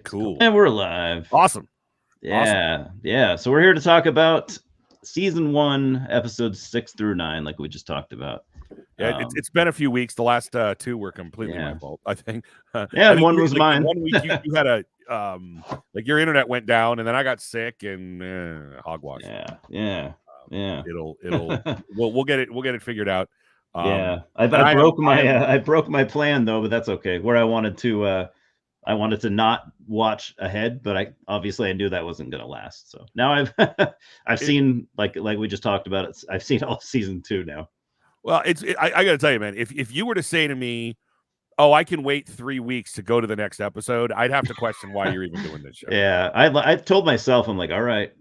Cool. And we're live. Awesome. Yeah. So we're here to talk about season 1, episodes 6 through 9, like we just talked about. Yeah, it's been a few weeks. The last 2 were completely my fault, I think. Yeah, I and think one was mine. 1 week you had a like your internet went down, and then I got sick and hogwash. Yeah. It'll we'll get it figured out. I broke my plan though, but that's okay. Where I wanted to not watch ahead, but I knew that wasn't going to last. So now I've seen like we just talked about it. I've seen all season 2 now. Well, I got to tell you, man, if you were to say to me, "Oh, I can wait 3 weeks to go to the next episode," I'd have to question why you're even doing this show. Yeah, I told myself, I'm like, all right,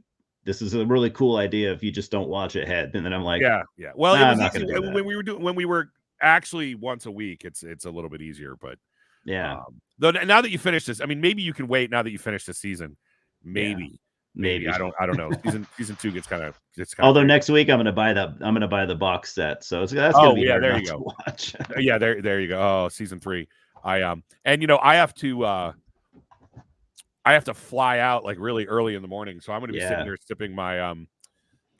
this is a really cool idea if you just don't watch ahead. And then I'm like, yeah. Well, nah, it was easy when we were actually once a week. It's a little bit easier, but yeah. Though now that you finish this, I mean, maybe you can wait now that you finish the season. Maybe. I don't know. Season 2 gets kind of. Although next week I'm gonna buy the box set, so that's gonna be hard to watch. Yeah, there you go. Oh, season 3. I have to fly out like really early in the morning, so I'm gonna be sitting here sipping my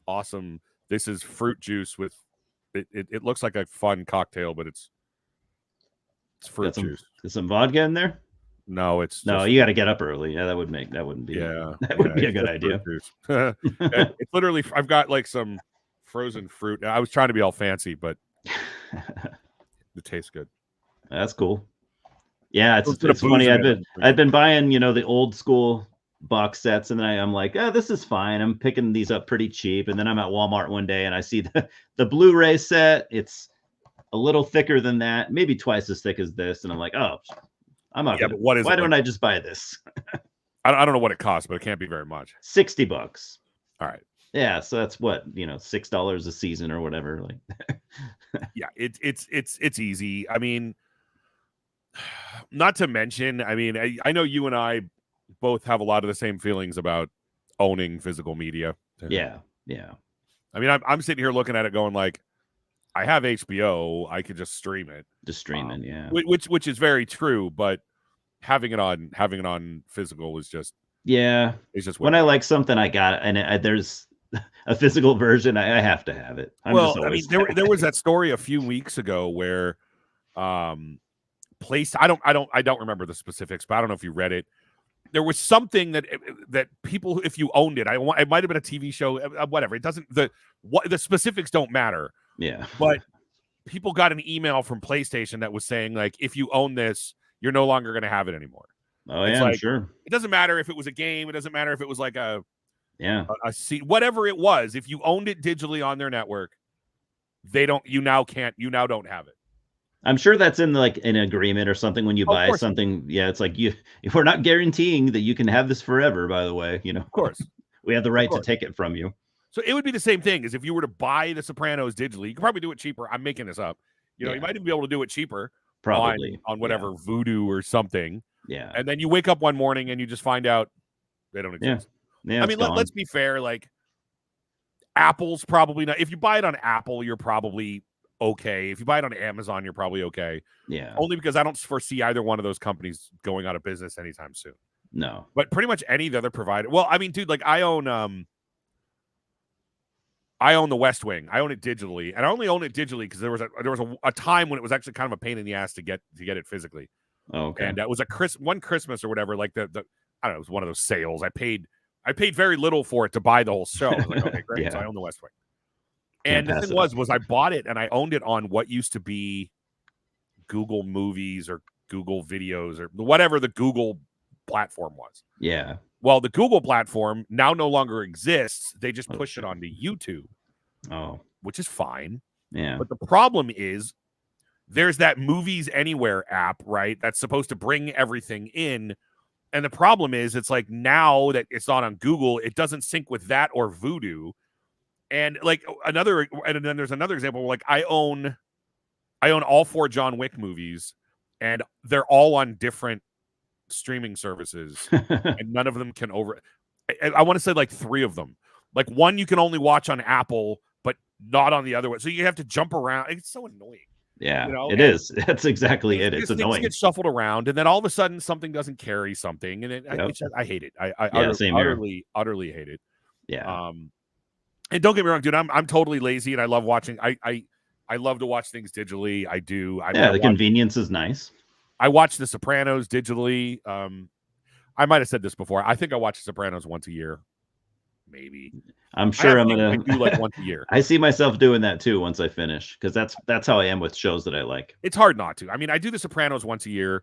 awesome. This is fruit juice with it looks like a fun cocktail, but it's fruit juice. Is some vodka in there? No, you got to get up early. Yeah, that wouldn't be a good idea. It's literally, I've got like some frozen fruit. I was trying to be all fancy, but it tastes good. That's cool. Yeah, it's funny. I've been buying, the old school box sets, and then I'm like, oh, this is fine. I'm picking these up pretty cheap, and then I'm at Walmart one day and I see the Blu-ray set. It's a little thicker than that, maybe twice as thick as this, and I'm like, oh. I'm not. Yeah, but what is? Why don't I just buy this? I don't know what it costs, but it can't be very much. $60. All right. Yeah, so that's what $6 a season or whatever. Like, yeah, it's easy. I mean, not to mention, I mean, I know you and I both have a lot of the same feelings about owning physical media. Yeah. I mean, I'm sitting here looking at it, going like, I have HBO. I could just stream it. Yeah. Which is very true, but having it on physical is just It's just when I like something, I got it, and there's a physical version. I have to have it. I mean, there was that story a few weeks ago where, I don't remember the specifics, but I don't know if you read it. There was something that people, if you owned it, it might have been a TV show, whatever. It doesn't the specifics don't matter. Yeah. But people got an email from PlayStation that was saying, like, if you own this, you're no longer going to have it anymore. Oh, yeah, I'm sure. It doesn't matter if it was a game. It doesn't matter if it was like a seat, whatever it was. If you owned it digitally on their network, you now don't have it. I'm sure that's in like an agreement or something when you buy something. Yeah, it's like if we're not guaranteeing that you can have this forever, by the way, Of course. We have the right to take it from you. So it would be the same thing as if you were to buy The Sopranos digitally. You could probably do it cheaper. I'm making this up. You might even be able to do it cheaper, probably on whatever Voodoo or something. Yeah. And then you wake up one morning and you just find out they don't exist. Yeah. I mean, let's be fair. Like, Apple's probably not. If you buy it on Apple, you're probably okay. If you buy it on Amazon, you're probably okay. Yeah. Only because I don't foresee either one of those companies going out of business anytime soon. No. But pretty much any of the other provider. Well, I mean, dude, like I own The West Wing. I own it digitally, and I only own it digitally because there was a time when it was actually kind of a pain in the ass to get it physically. Oh, okay. And that was one Christmas or whatever. Like I don't know, it was one of those sales. I paid very little for it to buy the whole show. I was like, okay, great. So I own The West Wing. And the thing was I bought it and I owned it on what used to be Google Movies or Google Videos or whatever the Google platform was. Yeah. Well, the Google platform now no longer exists. They just push it onto YouTube. Oh. Which is fine. Yeah. But the problem is there's that Movies Anywhere app, right? That's supposed to bring everything in. And the problem is it's like now that it's not on Google, it doesn't sync with that or Vudu. And like and then there's another example where like I own all 4 John Wick movies and they're all on different streaming services and none of them can I want to say like 3 of them. Like one you can only watch on Apple, but not on the other one. So you have to jump around. It's so annoying. Yeah, You know, it is. That's exactly it. It's because things annoying. get shuffled around, and then all of a sudden something doesn't carry something, and I hate it. I Yeah, same here. utterly hate it. Yeah. And don't get me wrong, dude. I'm totally lazy, and I love watching. I love to watch things digitally. I do. Yeah, the convenience is nice. I watch The Sopranos digitally. I might have said this before. I think I watch The Sopranos once a year, maybe. I'm sure I'm gonna I do like once a year. I see myself doing that too once I finish, because that's how I am with shows that I like. It's hard not to. I mean, I do The Sopranos once a year.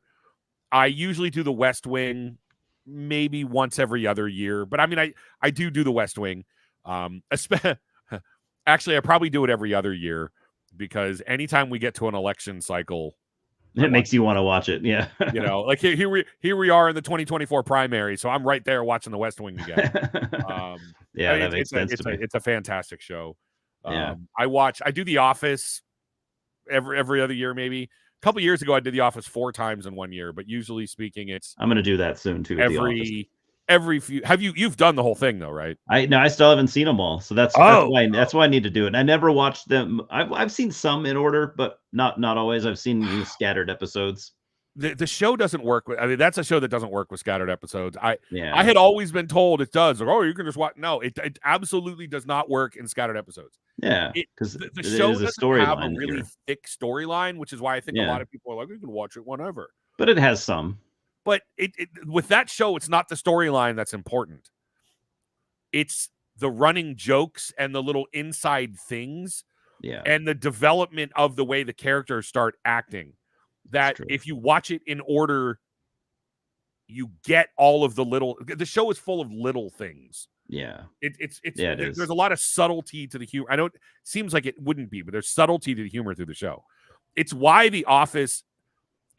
I usually do The West Wing maybe once every other year, but I mean, I do The West Wing. Actually, I probably do it every other year because anytime we get to an election cycle, it makes you want to watch it. Yeah. You know, like here we are in the 2024 primary, so I'm right there watching The West Wing again. Yeah, I mean, that makes sense to me. It's a fantastic show. Yeah. I do The Office every other year, maybe. A couple years ago, I did The Office 4 times in 1 year, but usually speaking, it's I'm gonna do that soon too. Every few you've done the whole thing though, right? I still haven't seen them all, so that's why I need to do it. And I never watched them. I've seen some in order, but not always. I've seen scattered episodes. The show doesn't work with. I mean, that's a show that doesn't work with scattered episodes. I Yeah. had always been told it does. Like, oh, you can just watch. No, it absolutely does not work in scattered episodes. Yeah, because the show is a doesn't have a storyline really here. thick storyline, which is why I think a Yeah. lot of people are like, you can watch it whenever. But it has some. But it with that show, it's not the storyline that's important. It's the running jokes and the little inside things, Yeah, and the development of the way the characters start acting. That if you watch it in order, you get all of the little. The show is full of little things. Yeah, It's yeah, it is. There's a lot of subtlety to the humor. I know it seems like it wouldn't be, but there's subtlety to the humor through the show. It's why The Office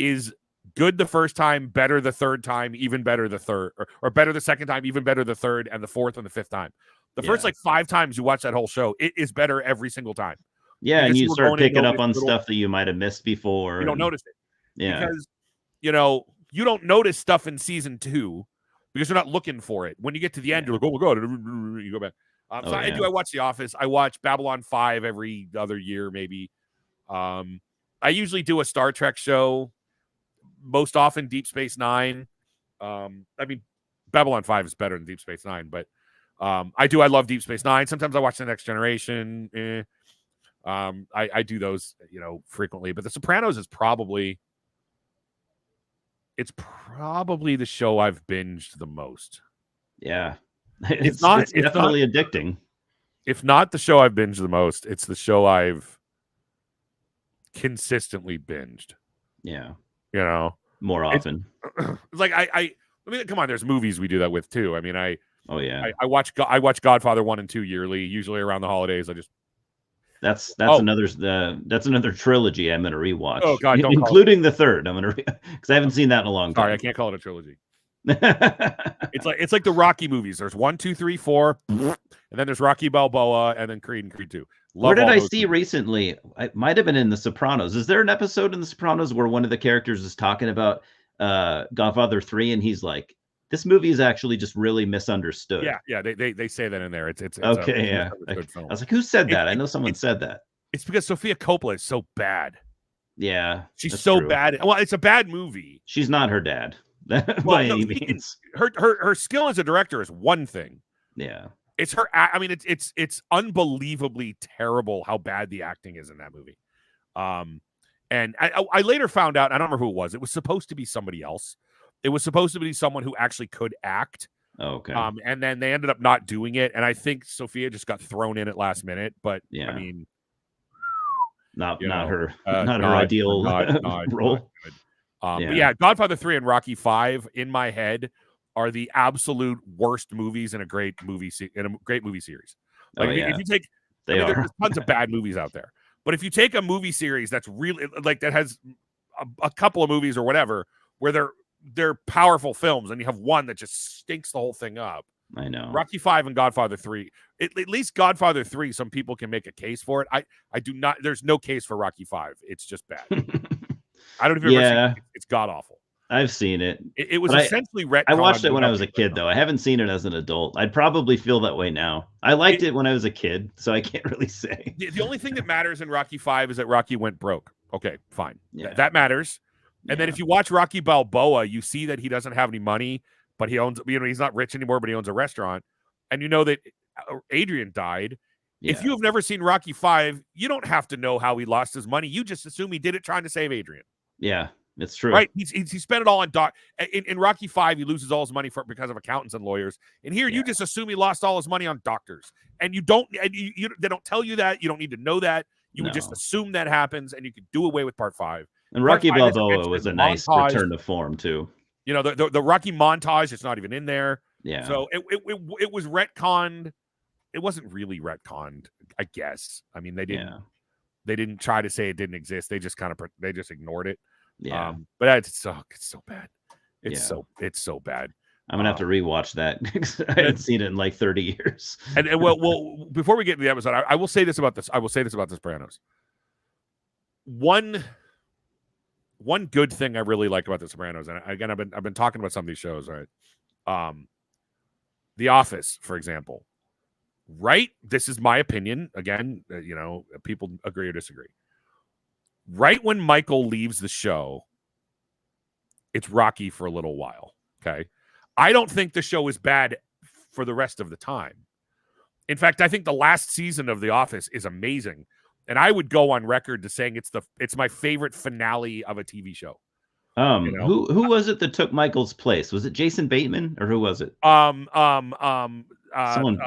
is good the first time, better the third time, even better the third, or better the second time, even better the third, and the fourth and the fifth time. The first like 5 times you watch that whole show, it is better every single time. Yeah, and you start picking up on stuff that you might have missed before. You don't notice it. Yeah. Because, you don't notice stuff in season 2 because you're not looking for it. When you get to the end, you're like, oh my God, you go back. I watch The Office. I watch Babylon 5 every other year, maybe. I usually do a Star Trek show. Most often Deep Space Nine. I mean, Babylon 5 is better than Deep Space Nine, but I love Deep Space Nine. Sometimes I watch The Next Generation. I do those, frequently. But The Sopranos is probably the show I've binged the most. Yeah. It's definitely addicting. If not the show I've binged the most, it's the show I've consistently binged. Yeah. More often. It's like I mean, come on, there's movies we do that with too. I mean, I watch Godfather 1 and 2 yearly, usually around the holidays. That's another trilogy I'm going to rewatch. Oh God, including the third. I'm going to because I haven't seen that in a long time. Sorry, I can't call it a trilogy. It's like the Rocky movies. There's 1, 2, 3, 4, and then there's Rocky Balboa, and then Creed and Creed 2. Where did I see recently? It might have been in The Sopranos. Is there an episode in The Sopranos where one of the characters is talking about Godfather 3, and he's like, "This movie is actually just really misunderstood." Yeah. They say that in there. It's okay. Yeah, I was like, who said that? I know someone said that. It's because Sofia Coppola is so bad. Yeah, she's so bad. Well, it's a bad movie. She's not her dad by any means. Her skill as a director is one thing. Yeah. It's her. I mean, it's unbelievably terrible how bad the acting is in that movie. And I later found out, I don't remember who it was. It was supposed to be somebody else. It was supposed to be someone who actually could act. Okay. And then they ended up not doing it. And I think Sophia just got thrown in at last minute. But yeah, I mean, not her ideal role. But yeah, Godfather 3 and Rocky 5 in my head are the absolute worst movies in a great movie series. Like if you take, there's tons of bad movies out there, but if you take a movie series that's really like that has a couple of movies or whatever where they're powerful films, and you have one that just stinks the whole thing up. I know. Rocky 5 and Godfather 3. At least Godfather 3, some people can make a case for it. I do not. There's no case for Rocky 5. It's just bad. I don't know if you've ever seen it. It's god awful. I've seen it. It was essentially retcon. I watched it when I was a kid, though. I haven't seen it as an adult. I'd probably feel that way now. I liked it when I was a kid, so I can't really say. The only thing that matters in Rocky 5 is that Rocky went broke. Okay, fine. Yeah. That matters. And then Yeah. if you watch Rocky Balboa, you see that he doesn't have any money, but he owns, he's not rich anymore, but he owns a restaurant. And you know that Adrian died. Yeah. If you have never seen Rocky 5, you don't have to know how he lost his money. You just assume he did it trying to save Adrian. Yeah, it's true. Right? He spent it all on in Rocky 5, he loses all his money because of accountants and lawyers. And here, you just assume he lost all his money on doctors. And you don't, they don't tell you that. You don't need to know that. You would just assume that happens, and you could do away with part 5. And Rocky Balboa was a nice return to form too. You know, the Rocky montage, it's not even in there. Yeah. So it was retconned. It wasn't really retconned, I guess. I mean, they didn't try to say it didn't exist. They just they just ignored it. Yeah. But it's so bad. It's so bad. I'm gonna have to rewatch that. I haven't seen it in like 30 years. And well, before we get to the episode, I will say this about this. I will say this about The Sopranos. One good thing I really like about The Sopranos, and again, I've been talking about some of these shows, right? The Office, for example. Right? This is my opinion. Again, people agree or disagree. Right when Michael leaves the show, it's rocky for a little while. Okay. I don't think the show is bad for the rest of the time. In fact, I think the last season of The Office is amazing. And I would go on record to saying it's my favorite finale of a TV show. Who was it that took Michael's place? Was it Jason Bateman or who was it? Someone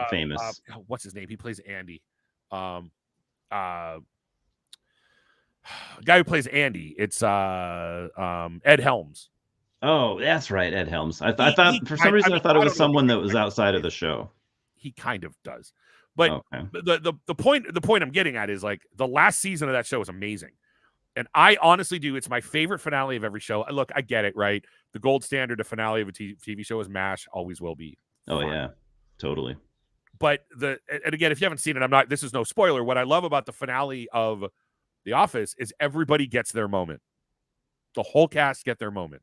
famous. What's his name? He plays Andy. Guy who plays Andy. It's Ed Helms. Oh, that's right, Ed Helms. I thought for some reason I thought it was someone that was outside of the show. He kind of does, but the point I'm getting at is like the last season of that show is amazing, and I honestly do. It's my favorite finale of every show. Look, I get it, right? The gold standard of finale of a TV show is MASH, always will be. Oh yeah, totally. But and again, if you haven't seen it, this is no spoiler. What I love about the finale of The Office is everybody gets their moment. The whole cast get their moment.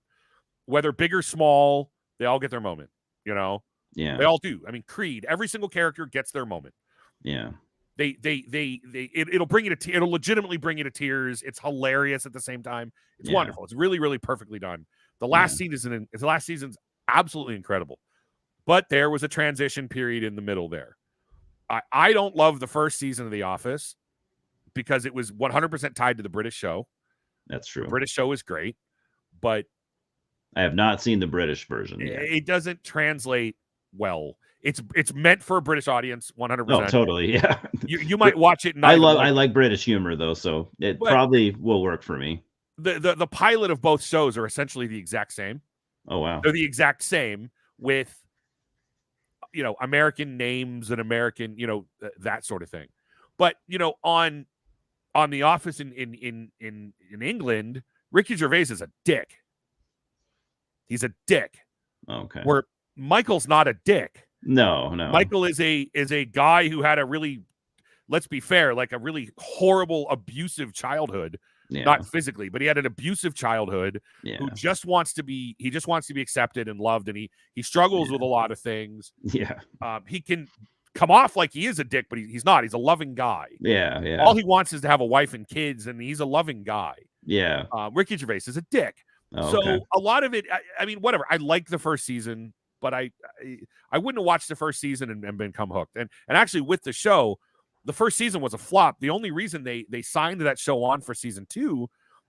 Whether big or small, they all get their moment, Yeah. They all do. I mean, Creed, every single character gets their moment. Yeah. It'll bring you to it'll legitimately bring you to tears. It's hilarious at the same time. It's wonderful. It's really, really perfectly done. The last season's absolutely incredible. But there was a transition period in the middle there. I don't love the first season of The Office because it was 100% tied to the British show. That's true. The British show is great, but I have not seen the British version yet. It doesn't translate well. It's meant for a British audience, 100%. Oh, totally, yeah. You might watch it. And I like British humor though, so it probably will work for me. The pilot of both shows are essentially the exact same. Oh wow, they're the exact same with American names and American that sort of thing. But on The Office in England, Ricky Gervais is a dick. He's a dick. Okay. Where Michael's not a dick. No. Michael is a guy who had a really, let's be fair, like a really horrible, abusive childhood. Yeah. Not physically, but he had an abusive childhood. Yeah. Who just wants to be accepted and loved, and he struggles with a lot of things. Yeah. He can come off like he is a dick, but he's not. He's a loving guy. Yeah. All he wants is to have a wife and kids, and he's a loving guy. Yeah. Ricky Gervais is a dick. So a lot of it, I mean, whatever. I like the first season, but I wouldn't have watched the first season and become hooked. And actually, with the show, the first season was a flop. The only reason they signed that show on for season 2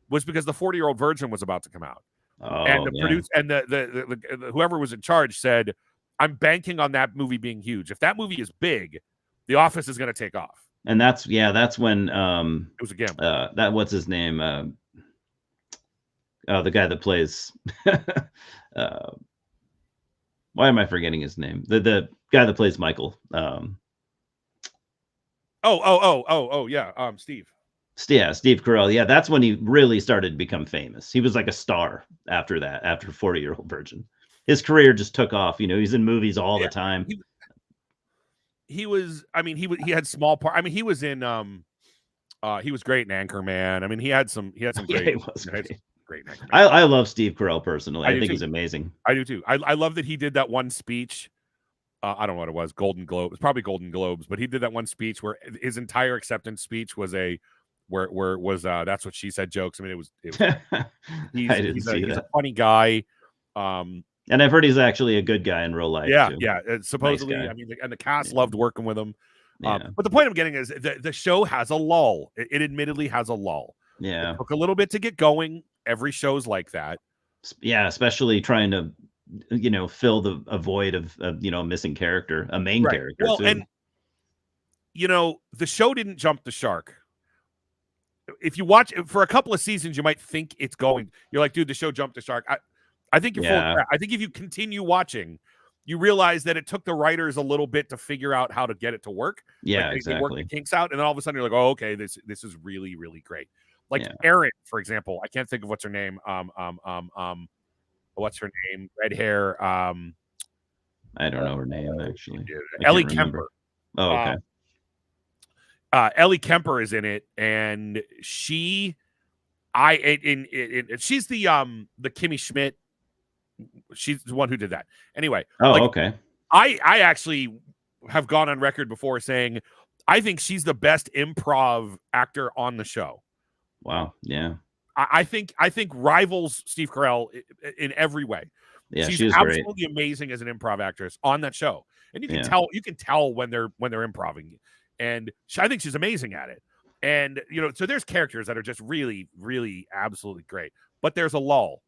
was because the 40-Year-Old Virgin was about to come out. And the whoever was in charge said, "I'm banking on that movie being huge. If that movie is big, The Office is going to take off." And that's when it was a gamble. What's his name? The guy that plays why am I forgetting his name? The guy that plays Michael. Steve. Yeah, Steve Carell. Yeah, that's when he really started to become famous. He was like a star after that, after 40-Year-Old Virgin. His career just took off. He's in movies all the time. He had small part. I mean, he was in he was great in Anchorman. I mean, he had some great. Great. I love Steve Carell personally. I think he's amazing. I do too. I love that he did that one speech. I don't know what it was. Golden Globe. It's probably Golden Globes, but he did that one speech where his entire acceptance speech was where it was that's what she said jokes. I mean, it was I didn't he's see a that. funny guy. And I've heard he's actually a good guy in real life Yeah, too. yeah. Supposedly, Nice guy. I mean, and the cast Yeah. loved working with him. Yeah. But the point I'm getting is the show has a lull. It admittedly has a lull. It Yeah. took a little bit to get going. Every show's like that. Yeah, especially trying to, fill a void of a missing character, a main Right. character Well, too. and the show didn't jump the shark. If you watch for a couple of seasons, you might think it's going. You're like, dude, the show jumped the shark. I think you're full of crap. I think if you continue watching, you realize that it took the writers a little bit to figure out how to get it to work. Yeah, Like they work the exactly. kinks out, and then all of a sudden you're like, oh, okay, this is really, really great. Like Yeah. Erin, for example. I can't think of what's her name. What's her name? Red hair. I don't know her name actually. I Ellie can't remember. Kemper. Oh, okay. Ellie Kemper is in it, and she's the Kimmy Schmidt. She's the one who did that. Anyway. Oh, okay. I actually have gone on record before saying I think she's the best improv actor on the show. Wow. Yeah. I think rivals Steve Carell in every way. Yeah, she's great. absolutely amazing as an improv actress on that show, and you can tell when they're improvising, and I think she's amazing at it. And so there's characters that are just really, really, absolutely great, but there's a lull.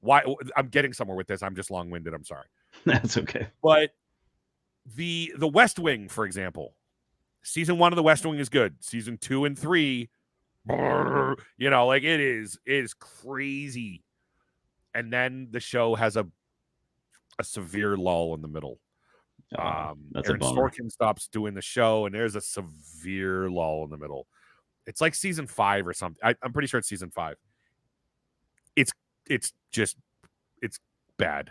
Why? I'm getting somewhere with this. I'm just long-winded. I'm sorry. That's okay. But the West Wing, for example, season 1 of the West Wing is good. Season 2 and 3, like it is crazy. And then the show has a severe lull in the middle. That's Aaron a bummer. Sorkin stops doing the show, and there's a severe lull in the middle. It's like season 5 or something. I'm pretty sure it's season 5. It's bad.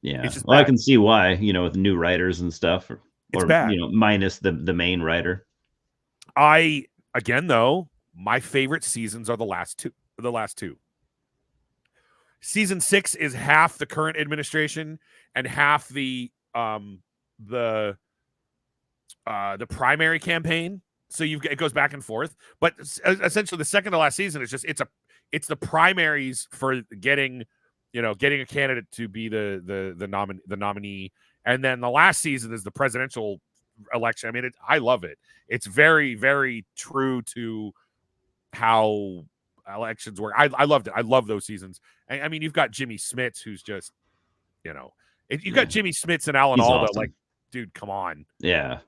Yeah. It's just well, bad. I can see why, with new writers and stuff, or bad. Minus the main writer. Again, though, my favorite seasons are the last two. Season 6 is half the current administration and half the primary campaign. So it goes back and forth. But essentially, the second to last season is just it's the primaries for getting a candidate to be the nominee, and then the last season is the presidential election. I mean, I love it. It's very, very true to how elections work. I loved it. I love those seasons. I mean, you've got Jimmy Smits, who's just, you've got Jimmy Smits and Alan Alda. Awesome. Like, dude, come on. Yeah.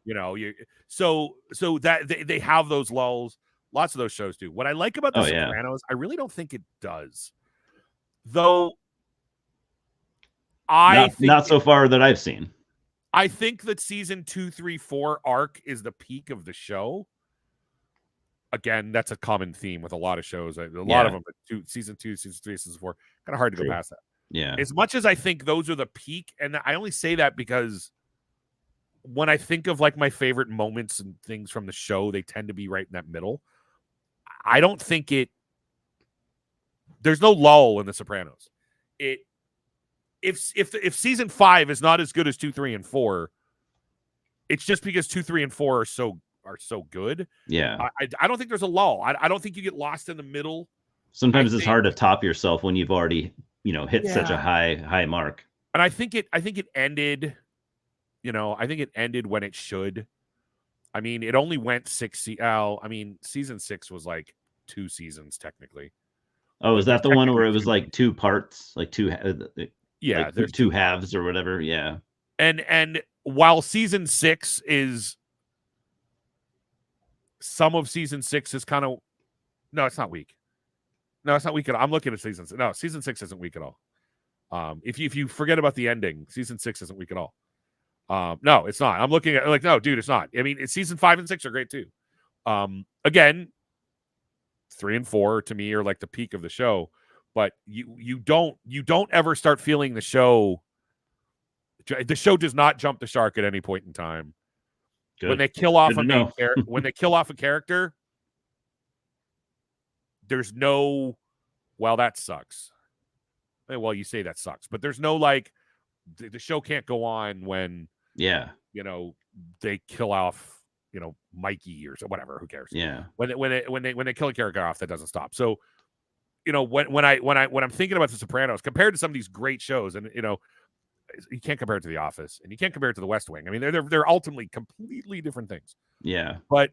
So that they have those lulls. Lots of those shows do. What I like about the Sopranos, I really don't think it does, though. Not so far that I've seen. I think that season 2, 3, 4 arc is the peak of the show. Again, that's a common theme with a lot of shows. A lot of them, but season 2, season 3, season 4, kind of hard to go past that. Yeah. As much as I think those are the peak, and I only say that because when I think of like my favorite moments and things from the show, they tend to be right in that middle. I don't think there's no lull in the Sopranos. If season 5 is not as good as 2, 3, and 4, it's just because 2, 3, and 4 are so good. Yeah. I don't think there's a lull. I don't think you get lost in the middle. Sometimes it's hard to top yourself when you've already, hit such a high mark. And I think it ended, I think it ended when it should. I mean, it only went 6 season 6 was like 2 seasons technically. Oh, is that the one where it was like 2 parts, like 2 there's 2 halves or whatever. Yeah. And while season 6 is some of season 6 is kind of it's not weak. No, it's not weak at all. I'm looking at season 6. No, season 6 isn't weak at all. If you forget about the ending, season 6 isn't weak at all. No, it's not. I'm looking at no, dude, it's not. I mean, season 5 and 6 are great too. Again, 3 and 4 to me are like the peak of the show, but you don't ever start feeling the show. The show does not jump the shark at any point in time. Good. When they kill off when they kill off a character, there's no, well, that sucks. Well, you say that sucks, but there's no like the show can't go on when they kill off Mikey or so, whatever. Who cares? Yeah. When they kill a character off, that doesn't stop. So when I'm thinking about The Sopranos compared to some of these great shows, and you can't compare it to The Office, and you can't compare it to The West Wing. I mean, they're ultimately completely different things. Yeah. But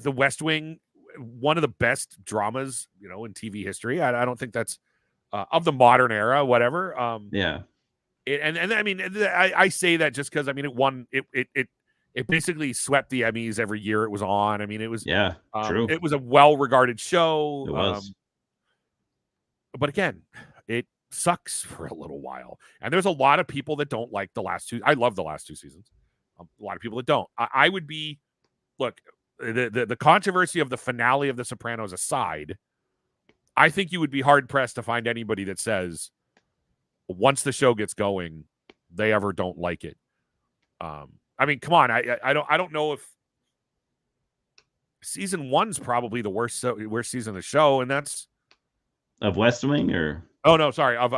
The West Wing, one of the best dramas, in TV history. I don't think that's of the modern era, whatever. Yeah. And I mean, I say that just because it won. It basically swept the Emmys every year it was on. I mean, it was true. It was a well-regarded show. It was. But again, it sucks for a little while, and there's a lot of people that don't like the last two. I love the last two seasons. A lot of people that don't. I would be, look, the controversy of the finale of The Sopranos aside, I think you would be hard pressed to find anybody that says once the show gets going, they ever don't like it. I mean, come on, I don't know if season 1's probably the worst season of the show, and that's of West Wing or no, sorry, of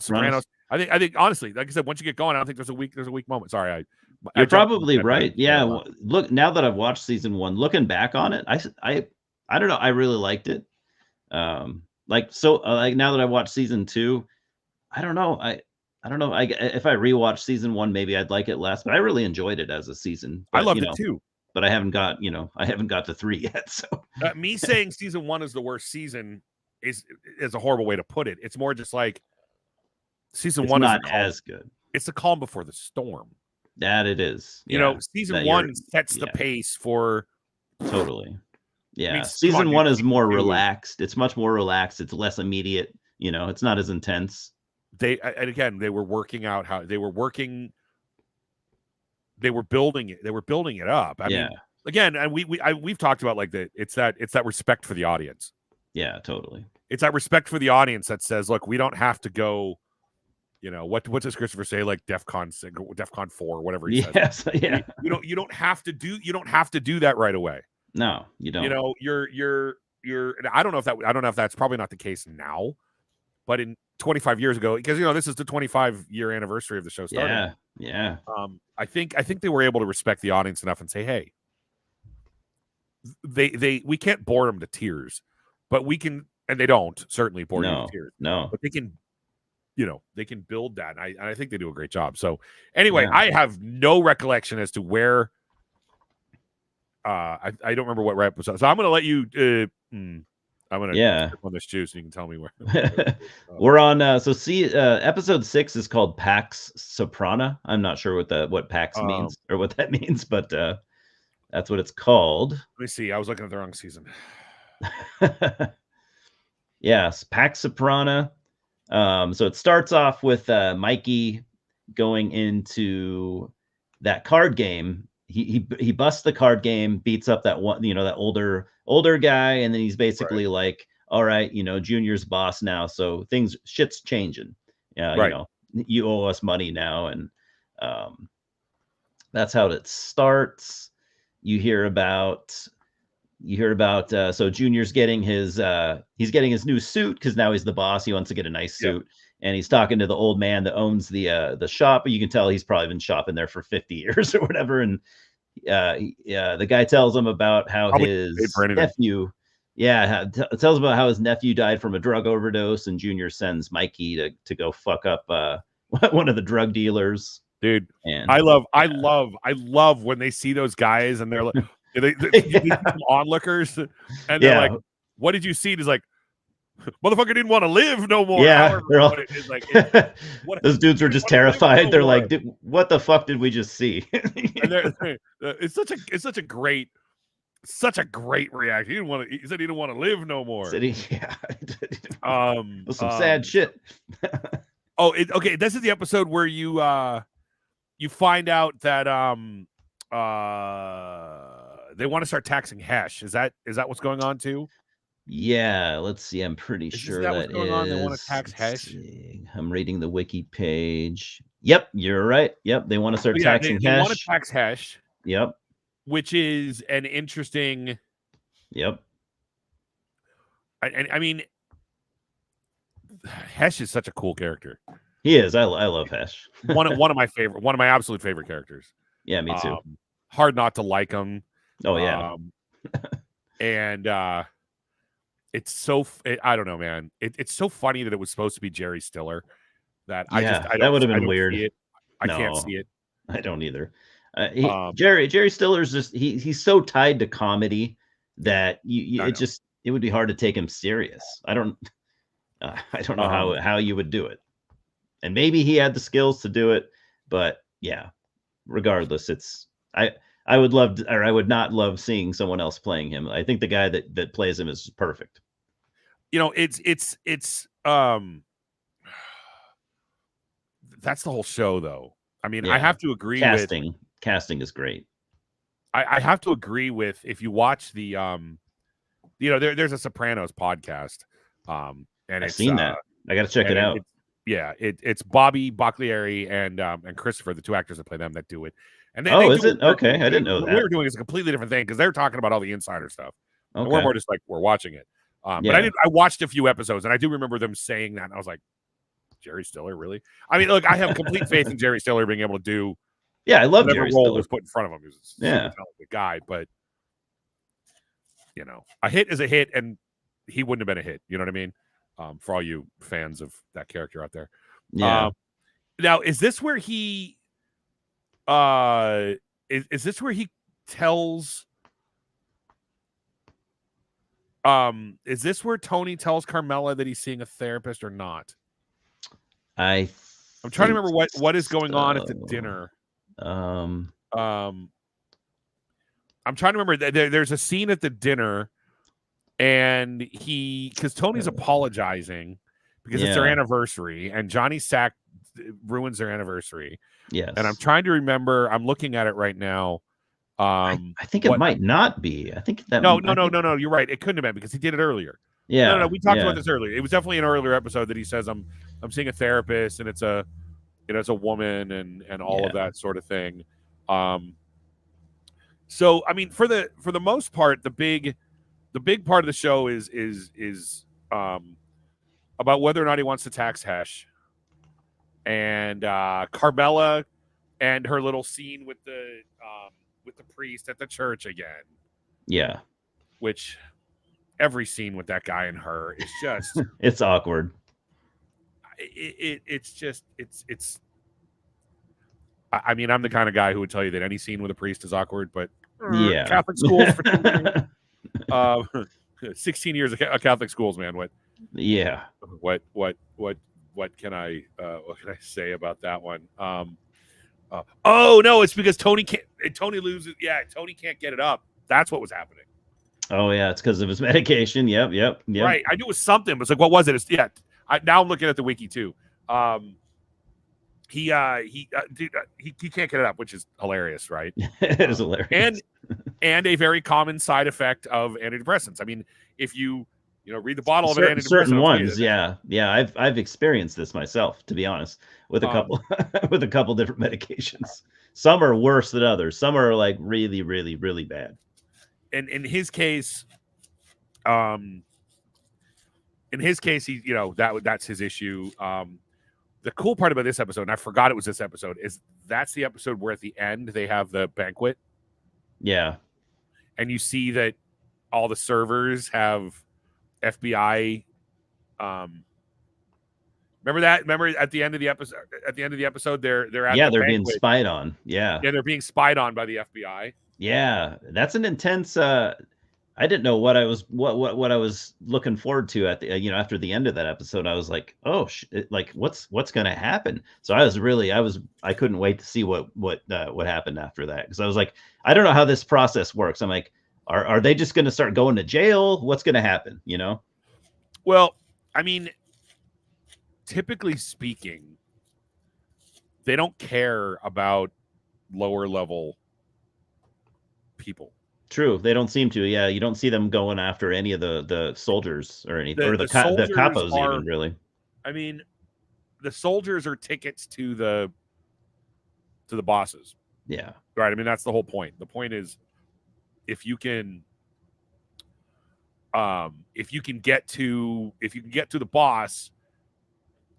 Sopranos. I think honestly, like I said, once you get going, I don't think there's a weak moment. Sorry, you're probably right. Yeah, look, now that I've watched season 1, looking back on it, I don't know, I really liked it. Like now that I watched season 2, I don't know. I don't know. If I rewatch season 1, maybe I'd like it less, but I really enjoyed it as a season. But, I loved it too. But I haven't got to 3 yet. So me saying season 1 is the worst season is a horrible way to put it. It's more just like season 1 is not as good. It's the calm before the storm. That it is. Season 1 sets the pace for totally. Yeah, season 1 is more relaxed. It's much more relaxed. It's less immediate. It's not as intense. They were working out how they were working. They were building it. They were building it up. I mean, again, and we've talked about it's that respect for the audience. Yeah, totally. It's that respect for the audience that says, look, we don't have to go. What does Christopher say? Like DEFCON 4, whatever he says. Yeah. You don't have to do that right away. No, you don't. You're. I don't know if that's probably not the case now, but in 25 years ago, because this is the 25-year anniversary of the show starting. Yeah. I think they were able to respect the audience enough and say, hey, we can't bore them to tears, but we can, and they don't certainly bore you to tears. No, but they can. They can build that. And I think they do a great job. So anyway, I have no recollection as to where. I don't remember what episode. So I'm going to let you. I'm going to sip on this juice, and you can tell me where. We're on. Episode 6 is called Pax Soprana. I'm not sure what Pax means or what that means, but that's what it's called. Let me see. I was looking at the wrong season. Yes, Pax Soprana. So it starts off with Mikey going into that card game. He busts the card game, beats up that one, that older guy, and then he's basically like, all right, Junior's boss now, so shit's changing. You owe us money now, and that's how it starts. You hear about so Junior's getting his new suit because now he's the boss. He wants to get a nice suit, and he's talking to the old man that owns the shop. But you can tell he's probably been shopping there for 50 years or whatever. And the guy tells him about how his nephew, tells him about how his nephew died from a drug overdose, and Junior sends Mikey to go fuck up one of the drug dealers. Dude, and I love when they see those guys and they're like. They onlookers, and they're like, "What did you see?" He's like, "Motherfucker didn't want to live no more." Yeah, those dudes were just terrified. They're like, "What the fuck did we just see?" And it's such a great reaction. He said he didn't want to live no more. Some sad shit. Okay. This is the episode where you find out that they want to start taxing Hesh. Is that what's going on too? Yeah, let's see. I'm pretty sure that what's going on. They want to tax Hesh. I'm reading the wiki page. Yep, you're right. Yep, they want to start taxing Hesh. They want to tax Hesh. Yep. Which is an interesting. Yep. I mean, Hesh is such a cool character. He is. I love Hesh. one of my absolute favorite characters. Yeah, me too. hard not to like him. Oh yeah. And it's so I don't know, man. It's so funny that it was supposed to be Jerry Stiller. That I that would have been don't weird. see it. I can't No, see it. I don't either. Um, Jerry Stiller's just he's so tied to comedy that it would be hard to take him serious. I don't know how you would do it. And maybe he had the skills to do it, but yeah, regardless, I would love to, or I would not love seeing someone else playing him. I think the guy that plays him is perfect. You know, it's that's the whole show, though. I mean, I have to agree casting is great. I have to agree with, if you watch the there's a Sopranos podcast, and I've seen that. I got to check it out. It's Bobby Baclieri and Christopher, the two actors that play them, that do it. And they is it okay? I didn't know that. What we were doing is a completely different thing, because they're talking about all the insider stuff. Okay. And we're more just like, we're watching it. But I watched a few episodes, and I do remember them saying that, and I was like, Jerry Stiller, really? I mean, look, I have complete faith in Jerry Stiller being able to do. Yeah, I love whatever Jerry role Stiller. was put in front of him. He was a super talented guy, but a hit is a hit, and he wouldn't have been a hit. You know what I mean? For all you fans of that character out there. Yeah. Now, is this where he? Is this where he tells? Is this where Tony tells Carmela that he's seeing a therapist or not? I'm trying to remember what is going on at the dinner. I'm trying to remember. There's a scene at the dinner, and because Tony's apologizing because it's their anniversary, and Johnny Sack ruins their anniversary. Yes. And I'm trying to remember. I'm looking at it right now. I think it might not be. I think that no. You're right. It couldn't have been, because he did it earlier. Yeah. No. We talked about this earlier. It was definitely an earlier episode that he says, I'm seeing a therapist, and it's a woman, and all of that sort of thing. So I mean, for the most part, the big part of the show is about whether or not he wants to tax Hesh, and Carmela and her little scene with the priest at the church again. Yeah. Which every scene with that guy and her is just it's awkward. It's I mean, I'm the kind of guy who would tell you that any scene with a priest is awkward, but Catholic schools for 16 years of Catholic schools, man. What can I say about that one? No, it's because Tony loses. Yeah, Tony can't get it up. That's what was happening. Oh yeah, it's because of his medication. Yep. Right. I knew it was something, but it's like, what was it? Now I'm looking at the wiki too. He can't get it up, which is hilarious, right? It is hilarious. And a very common side effect of antidepressants. I mean, if you read the bottle of an antidepressant, certain ones, yeah. I've experienced this myself, to be honest, with a couple with a couple different medications. Some are worse than others. Some are like really, really, really bad. And in his case, he that's his issue. The cool part about this episode, and I forgot it was this episode, is that's the episode where at the end they have the banquet. Yeah. And you see that all the servers have FBI. Remember that? Remember at the end of the episode? At the end of the episode, they're at they're being spied on. Yeah, they're being spied on by the FBI. Yeah, that's an intense. I didn't know what I was looking forward to at the after the end of that episode. I was like, oh, like what's going to happen? So I couldn't wait to see what happened after that, because I was like, I don't know how this process works. I'm like, are they just going to start going to jail? What's going to happen? Well, I mean, typically speaking, they don't care about lower level people. True, they don't seem to. Yeah, you don't see them going after any of the soldiers or anything, or the capos even, really. I mean, the soldiers are tickets to the bosses. Yeah, right. I mean, that's the whole point. The point is, if you can get to the boss,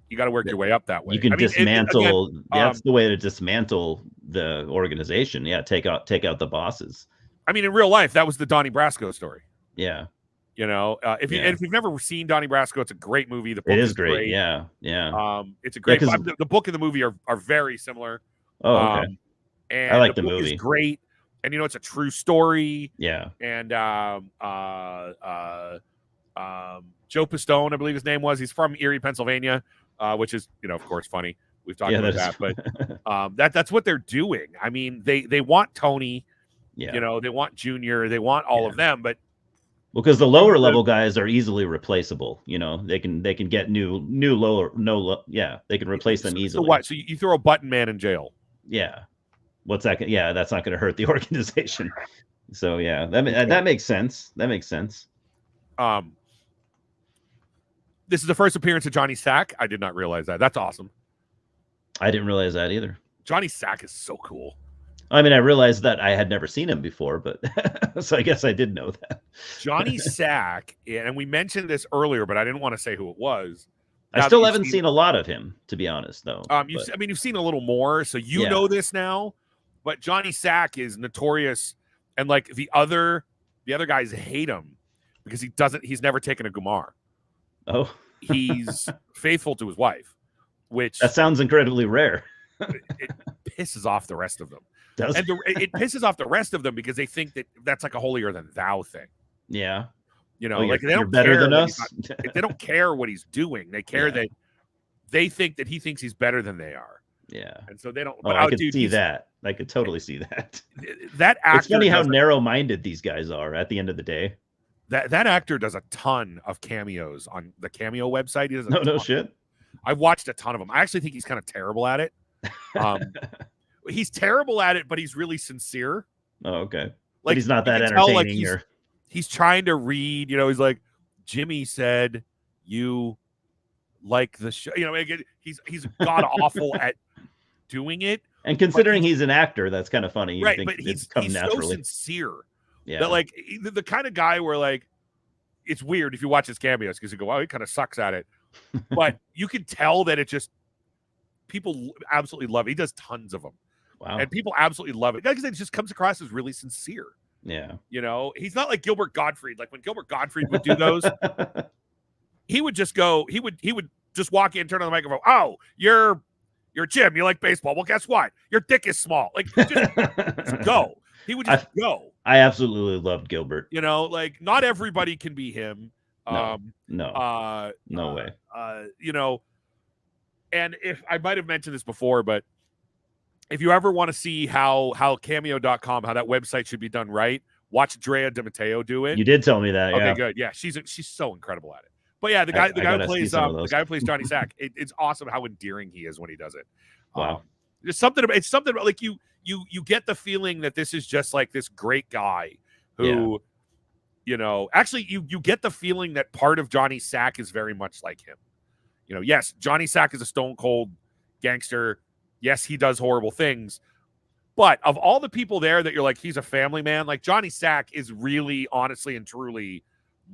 you got to work your way up that way. You can dismantle. That's the way to dismantle the organization. Yeah, take out the bosses. I mean, in real life, that was the Donnie Brasco story. Yeah. You know, if you've never seen Donnie Brasco, it's a great movie. The book is great. Yeah, yeah. It's a great. Yeah, the book and the movie are very similar. Oh, okay. And I like the book movie. is great, and you know it's a true story. Yeah. And Joe Pistone, I believe his name was. He's from Erie, Pennsylvania, which is, you know, of course, funny. We've talked about that, but that's what they're doing. I mean, they want Tony. Yeah. You know, they want Junior. They want all of them, but. Well, because the lower level guys are easily replaceable. You know, they can get new lower they can replace them easily. So what? So you throw a button man in jail? Yeah. What's that? Yeah, that's not going to hurt the organization. So yeah, that makes sense. That makes sense. This is the first appearance of Johnny Sack. I did not realize that. That's awesome. I didn't realize that either. Johnny Sack is so cool. I mean, I realized that I had never seen him before, but so I guess I did know that. Johnny Sack, and we mentioned this earlier, but I didn't want to say who it was. I still haven't seen a lot of him, to be honest, though. You've seen a little more, so you know this now. But Johnny Sack is notorious, and like the other guys hate him because he's never taken a Gumar. Oh, he's faithful to his wife, which that sounds incredibly rare. It pisses off the rest of them. It pisses off the rest of them because they think that that's like a holier than thou thing. Yeah. You know, like they don't better than us. They don't care what he's doing. They care that they think that he thinks he's better than they are. Yeah. And so they don't. But I could see that. I could totally see that. That actor. It's funny how narrow-minded these guys are at the end of the day. That actor does a ton of cameos on the Cameo website. He does no shit. I've watched a ton of them. I actually think he's kind of terrible at it. He's terrible at it, but he's really sincere. Oh, okay. Like, but he's not that entertaining. He's trying to read, you know, he's like, Jimmy said you like the show. You know, he's god awful at doing it. And considering he's an actor, that's kind of funny. Right, but he's so sincere. Yeah. That like the kind of guy where like it's weird if you watch his cameos because you go, wow, he kind of sucks at it. But you can tell that it just people absolutely love it. He does tons of them. Wow. And people absolutely love it because it just comes across as really sincere. Yeah. You know, he's not like Gilbert Gottfried. Like when Gilbert Gottfried would do those, he would just go, he would just walk in, turn on the microphone. Oh, you're Jim. You like baseball. Well, guess what? Your dick is small. Like just go. He would just go. I absolutely loved Gilbert. You know, like not everybody can be him. No way. You know, and if I might have mentioned this before, but if you ever want to see how cameo.com, how that website should be done right, watch Drea DiMatteo do it. You did tell me that. Okay, good. Yeah, she's so incredible at it. But yeah, the guy who plays Johnny Sack, it's awesome how endearing he is when he does it. Wow. It's something about like you get the feeling that this is just like this great guy who, you know, actually you get the feeling that part of Johnny Sack is very much like him. You know, yes, Johnny Sack is a stone cold gangster. Yes, he does horrible things. But of all the people there that you're like, he's a family man, like Johnny Sack is really, honestly and truly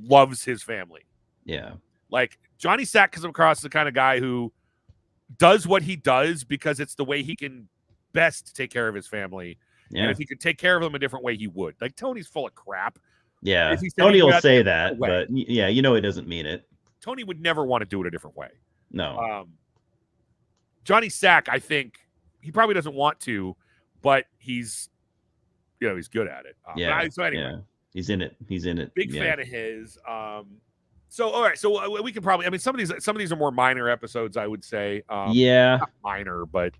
loves his family. Yeah. Like Johnny Sack comes across as the kind of guy who does what he does because it's the way he can best take care of his family. Yeah. And if he could take care of them a different way, he would. Like Tony's full of crap. Yeah. Tony will say that, but yeah, you know he doesn't mean it. Tony would never want to do it a different way. No. Johnny Sack, I think he probably doesn't want to, but he's good at it. So anyway, he's in it. Big fan of his. So all right, so we can probably. I mean, some of these are more minor episodes, I would say. Not minor, but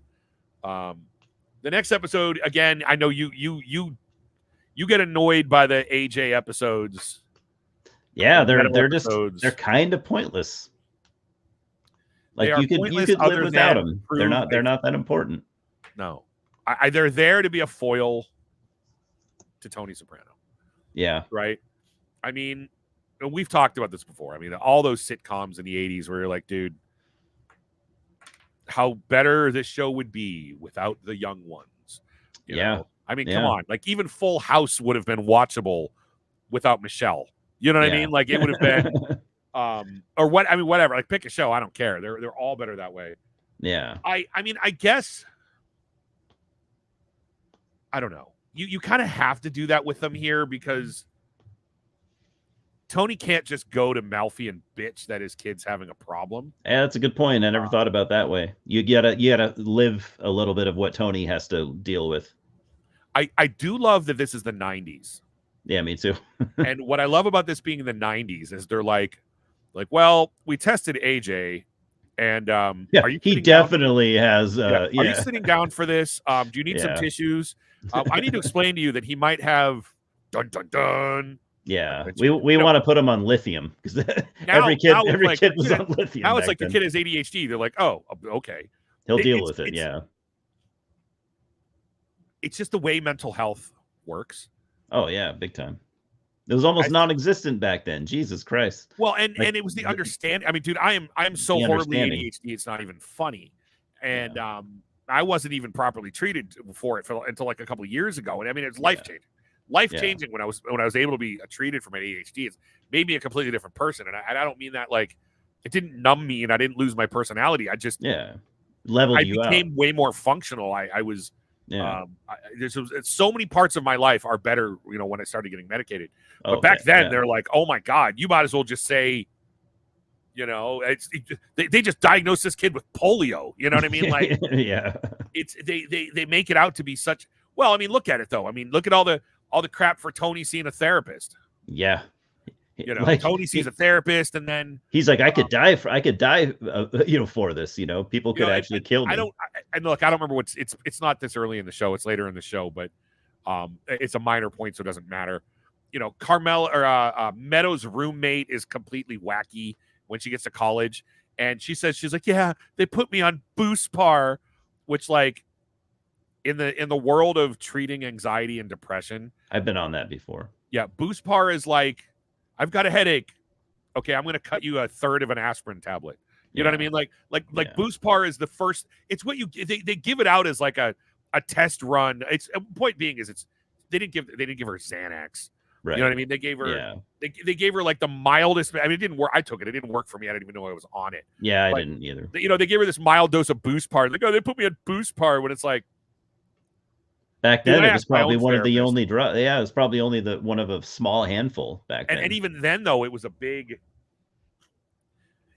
the next episode again. I know you get annoyed by the AJ episodes. Yeah, they're kind of pointless. Like you could live without them. They're not that important. No, they're there to be a foil to Tony Soprano. Yeah. Right. I mean, we've talked about this before. I mean, all those sitcoms in the 80s where you're like, dude, how better this show would be without the young ones. You know? I mean, come on. Like even Full House would have been watchable without Michelle. You know what I mean? Like it would have been or what? I mean, whatever. Like pick a show. I don't care. They're all better that way. Yeah. I mean, I guess I don't know. You kind of have to do that with them here because Tony can't just go to Malfi and bitch that his kid's having a problem. Yeah, that's a good point. I never thought about that way. You gotta live a little bit of what Tony has to deal with. I do love that this is the 90s. Yeah, me too. And what I love about this being in the 90s is they're like, well, we tested AJ, and yeah, are you he definitely has. Are you sitting down for this? Do you need some tissues? I need to explain to you that he might have dun dun dun. Yeah, we want to put him on lithium because every kid was on lithium. Now it's like the kid has ADHD. They're like, oh, okay, he'll deal with it. Yeah, it's just the way mental health works. Oh yeah, big time. It was almost non-existent back then. Jesus Christ. Well, and it was the understanding. I mean, dude, I'm so horribly ADHD. It's not even funny. And I wasn't even properly treated for it until like a couple of years ago. And I mean, it's life changing. Life changing when I was able to be treated for my ADHD. It's made me a completely different person. And I don't mean that like it didn't numb me and I didn't lose my personality. I just leveled you out. I became way more functional. I was there's so many parts of my life are better, you know, when I started getting medicated. But back then, they're like, "Oh my God, you might as well just say, you know, they just diagnosed this kid with polio." You know what I mean? Like, it's they make it out to be such. Well, I mean, look at it though. I mean, look at all the crap for Tony seeing a therapist. Yeah. You know, like, Tony sees a therapist, and then he's like, I could die, you know, for this. You know, people could actually kill me. And look, I don't remember it's not this early in the show. It's later in the show, but it's a minor point, so it doesn't matter. You know, Carmel or Meadows' roommate is completely wacky when she gets to college, and she's like, yeah, they put me on Boospar, which like in the world of treating anxiety and depression, I've been on that before. Yeah, Boospar is like, I've got a headache. Okay, I'm going to cut you a third of an aspirin tablet. You know what I mean? Like Boospar is the first. It's what they give it out as like a test run. It's point being is they didn't give her Xanax. Right. You know what I mean? They gave her they gave her like the mildest. I mean, it didn't work. I took it. It didn't work for me. I didn't even know I was on it. Yeah, I didn't either. You know, they gave her this mild dose of Boospar. Like, oh, they put me on Boospar when it's like. Back then, it was probably one of the only drugs. Yeah, it was probably only one of a small handful back then. And even then, though, it was a big.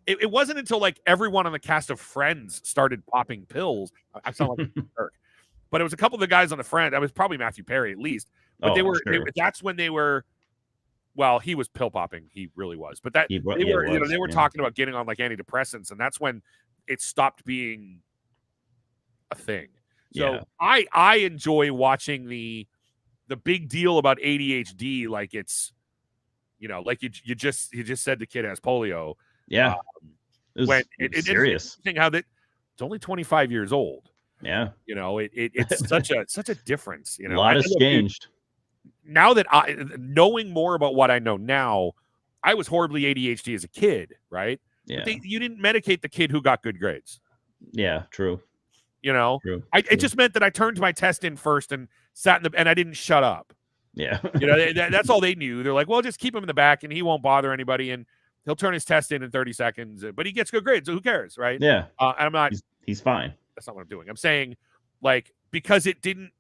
It wasn't until like everyone on the cast of Friends started popping pills. I sound like a jerk, but it was a couple of the guys on the Friends. I was probably Matthew Perry at least, but that's when they were. Well, he was pill popping. He really was, but they were talking about getting on like antidepressants, and that's when it stopped being a thing. So I enjoy watching the big deal about ADHD, like it's, you know, like you just said the kid has polio. Yeah, it's serious. It's how that it's only 25 years old. Yeah, you know, it's such a difference. You know, a lot has changed. Now that knowing more about what I know now, I was horribly ADHD as a kid, right? Yeah, but you didn't medicate the kid who got good grades. Yeah, true. You know, it just meant that I turned my test in first and sat and I didn't shut up. Yeah. You know, that's all they knew. They're like, well, just keep him in the back and he won't bother anybody and he'll turn his test in 30 seconds, but he gets good grades. So who cares? Right. Yeah. And I'm not, he's fine. That's not what I'm doing. I'm saying like, because it didn't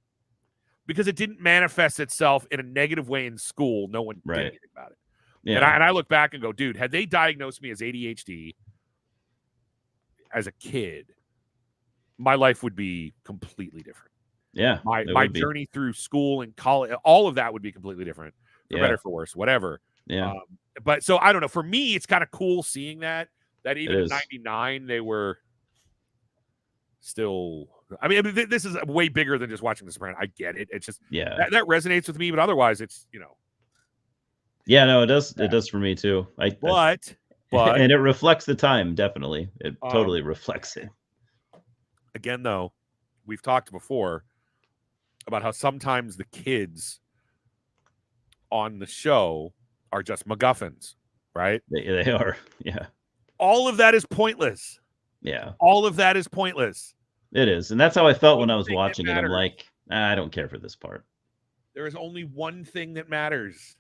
manifest itself in a negative way in school. No one did anything about it. Yeah. And I look back and go, dude, had they diagnosed me as ADHD as a kid, my life would be completely different. Yeah. My journey through school and college, all of that would be completely different, for better, for worse, whatever. Yeah. But so I don't know. For me, it's kind of cool seeing that even in 99, they were still, I mean, this is way bigger than just watching The Sopranos. I get it. It's just, that resonates with me, but otherwise it's, you know. Yeah, no, it does. It does for me too. But and it reflects the time. Definitely. It totally reflects it. Again, though, we've talked before about how sometimes the kids on the show are just MacGuffins, right? They are, yeah. All of that is pointless. Yeah. All of that is pointless. It is. And that's how I felt when I was watching it. I'm like, I don't care for this part. There is only one thing that matters.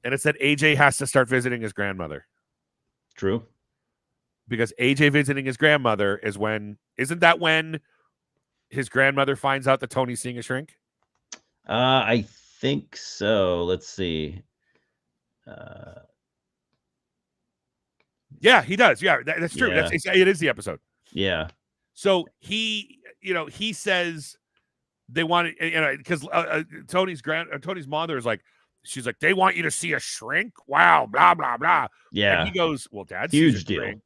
And it's that AJ has to start visiting his grandmother. True. Because AJ visiting his grandmother isn't that when his grandmother finds out that Tony's seeing a shrink? I think so. Let's see. Yeah, he does. Yeah, that's true. Yeah. It is the episode. Yeah. So he says they want it, because Tony's mother is like, she's like, they want you to see a shrink. Wow, blah blah blah. And Yeah. he goes, well, Dad sees Huge a deal. shrink.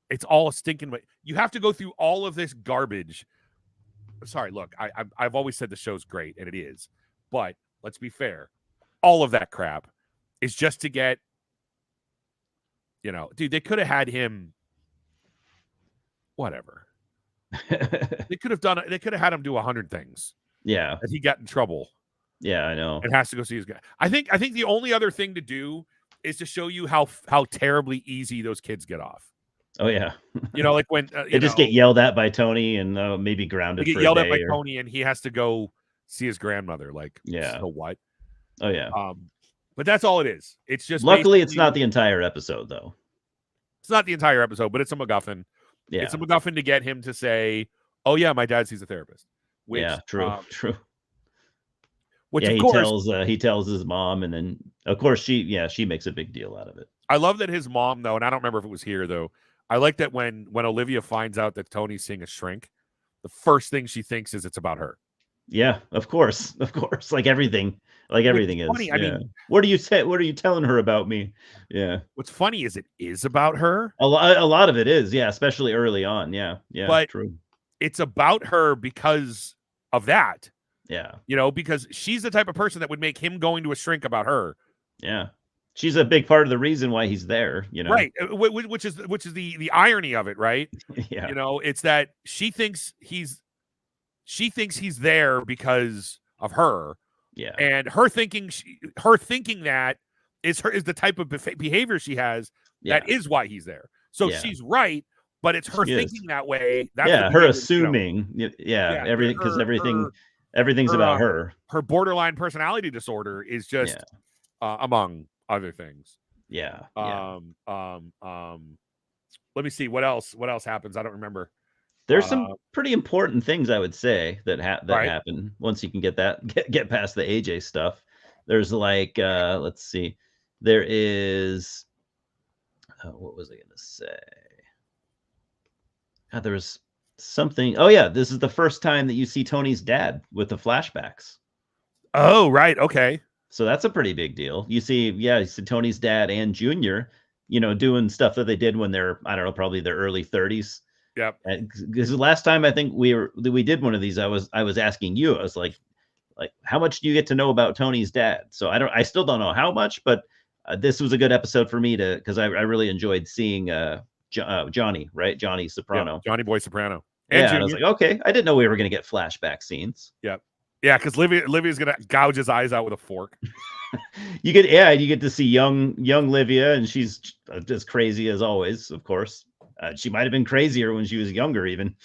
It's all a stinking way. You have to go through all of this garbage. Sorry, look, I've always said the show's great, and it is, but let's be fair. All of that crap is just to get, dude, they could have had him. Whatever. They could have done it. They could have had him do 100 things. Yeah. And he got in trouble. Yeah, I know. And has to go see his guy. I think the only other thing to do is to show you how terribly easy those kids get off. Oh yeah. Like when they just get yelled at by Tony and maybe grounded. They get yelled at by Tony, and he has to go see his grandmother. Like, yeah. So what? Oh yeah. But that's all it is. It's just luckily it's not the entire episode though. It's not the entire episode, but it's a MacGuffin. Yeah. It's a MacGuffin to get him to say, "Oh yeah, my dad sees a therapist." Which, yeah, true. Which yeah, of course he tells his mom, and then of course she makes a big deal out of it. I love that his mom, though, and I don't remember if it was here though. I like that when Olivia finds out that Tony's seeing a shrink, the first thing she thinks is it's about her. Yeah, of course, like everything is. Funny. Yeah. I mean, what are you telling her about me? Yeah. What's funny is it is about her. A lot of it is, yeah, especially early on. Yeah, but true. It's about her because of that. Yeah, because she's the type of person that would make him going to a shrink about her. Yeah, she's a big part of the reason why he's there. Right? Which is the irony of it, right? Yeah. It's that she thinks he's there because of her. Yeah. And her thinking that is the type of behavior she has that is why he's there. So she's right, but it's her thinking that way. That's her assuming. Everything, because everything's about her. Her borderline personality disorder is just among other things. Yeah. Let me see what else happens. I don't remember. There's some pretty important things I would say that happen once you can get past the AJ stuff. There's like let's see. There is what was I going to say? There was something. Oh yeah, this is the first time that you see Tony's dad with the flashbacks. Oh, right. Okay. So that's a pretty big deal. You see Tony's dad and Junior, doing stuff that they did when they're, I don't know, probably their early 30s. Yep. Because the last time I think we did one of these, I was asking you, I was like, how much do you get to know about Tony's dad? So I still don't know how much, but this was a good episode for me because I really enjoyed seeing Johnny, right? Johnny Soprano. Yep. Johnny Boy Soprano. And I was like, okay, I didn't know we were going to get flashback scenes. Yep. Yeah, because Livia's going to gouge his eyes out with a fork. You get to see young Livia, and she's as crazy as always, of course. She might have been crazier when she was younger, even.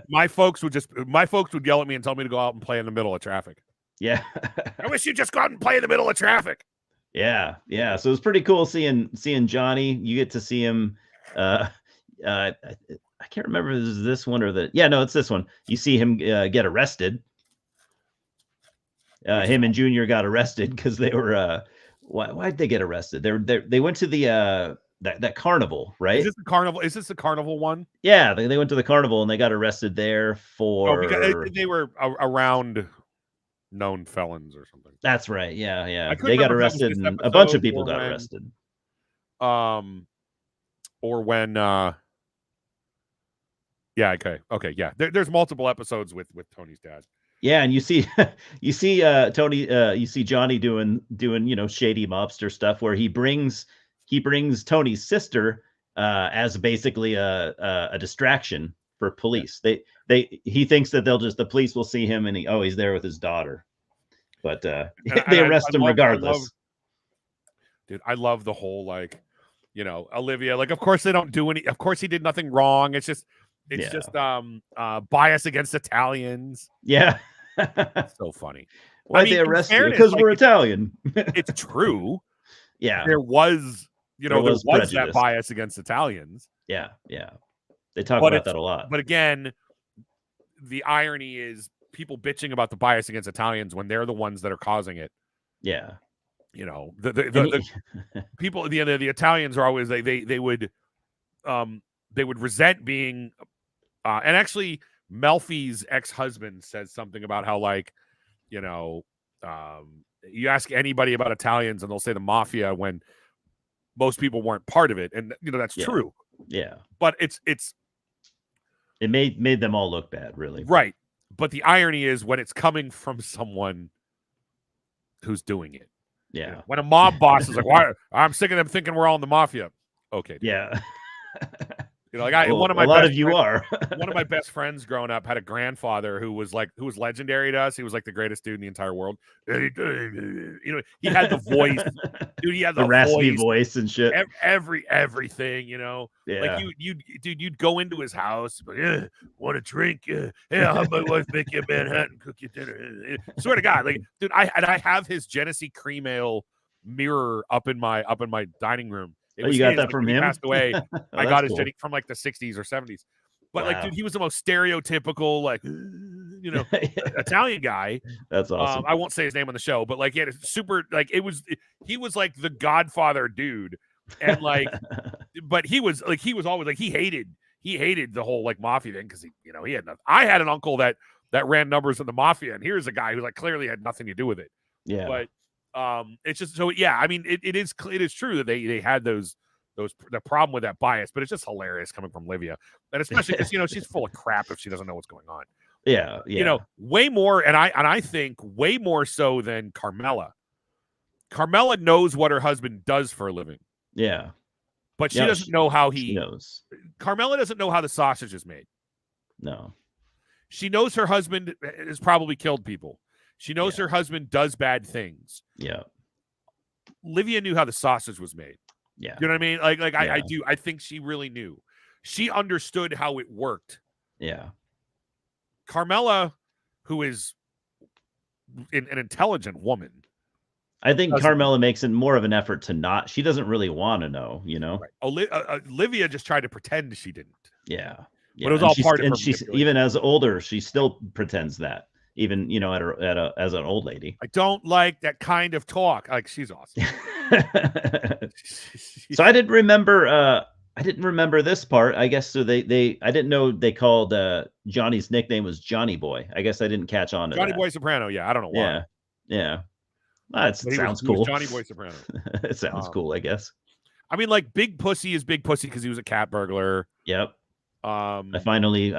my folks would yell at me and tell me to go out and play in the middle of traffic. Yeah. I wish you'd just go out and play in the middle of traffic. Yeah. So it's pretty cool seeing Johnny. You get to see him. I can't remember if it was this one or it's this one. You see him get arrested. Him and Junior got arrested because they were. Why'd they get arrested? They went to the that carnival, right? Is this the carnival? Is this the carnival one? Yeah, they went to the carnival and they got arrested there for. Because they were around known felons or something. That's right. Yeah. They got arrested, and a bunch of people got arrested. Or when. Yeah. Okay. Yeah. There's multiple episodes with Tony's dad. Yeah, and you see Tony, you see Johnny doing shady mobster stuff where he brings Tony's sister as basically a distraction for police. Yeah. He thinks that the police will see him and he's there with his daughter, but they arrest him regardless. Dude, I love the whole Olivia. Like, of course they don't do any. Of course he did nothing wrong. It's just bias against Italians. Yeah. So funny. Why'd they arrest you? Because we're Italian. It's true. Yeah. There was that bias against Italians. Yeah. They talk about that a lot. But again, the irony is people bitching about the bias against Italians when they're the ones that are causing it. Yeah. You know, the people at the end of the Italians are always they would resent being and actually Melfi's ex-husband says something about how, like, you know, you ask anybody about Italians and they'll say the mafia when most people weren't part of it, and you know that's true. Yeah, but it made them all look bad, really. Right. But the irony is when it's coming from someone who's doing it. Yeah. You know, when a mob boss is like, "Why? I'm sick of them thinking we're all in the mafia." Okay. Dude. Yeah. You know, like one of my one of my best friends growing up had a grandfather who was legendary to us. He was like the greatest dude in the entire world. You know, he had the voice, dude. He had the raspy voice and shit. Everything, you know. Yeah. Like you'd go into his house, like, yeah, want a drink? Yeah, I'll have my wife make you a Manhattan, cook you dinner. Swear to God, like, dude, I have his Genesee cream ale mirror up in my dining room. You got that from him? He passed away. I got his Jenny from like the 60s or 70s. But like, dude, he was the most stereotypical, like, you know, Italian guy. That's awesome. I won't say his name on the show, but like, he had a super, like, he was like the Godfather dude. And like, but he was always like, he hated the whole like mafia thing because he had nothing. I had an uncle that ran numbers in the mafia, and here's a guy who like clearly had nothing to do with it. Yeah. But it's just so, yeah, I mean, it is true that they had the problem with that bias, but it's just hilarious coming from Livia, and especially because she's full of crap if she doesn't know what's going on. Yeah. Way more, and I think way more so than Carmela. Carmela knows what her husband does for a living. Yeah, but she doesn't know how he knows. Carmela doesn't know how the sausage is made. No, she knows her husband has probably killed people. She knows her husband does bad things. Yeah. Livia knew how the sausage was made. Yeah. You know what I mean? Like I do. I think she really knew. She understood how it worked. Yeah. Carmela, who is an intelligent woman. I think Carmela makes it more of an effort to not. She doesn't really want to know, you know? Right. Olivia just tried to pretend she didn't. Yeah. But it was all part of her. And she's even as older, she still pretends that. Even as an old lady. I don't like that kind of talk. Like, she's awesome. So I didn't remember this part. I guess so. I didn't know they called Johnny's nickname was Johnny Boy. I guess I didn't catch on to Johnny that. Boy Soprano. Yeah, I don't know why. Yeah. It sounds cool. Johnny Boy Soprano. It sounds cool, I guess. I mean, like, Big Pussy is Big Pussy because he was a cat burglar. Yep. I finally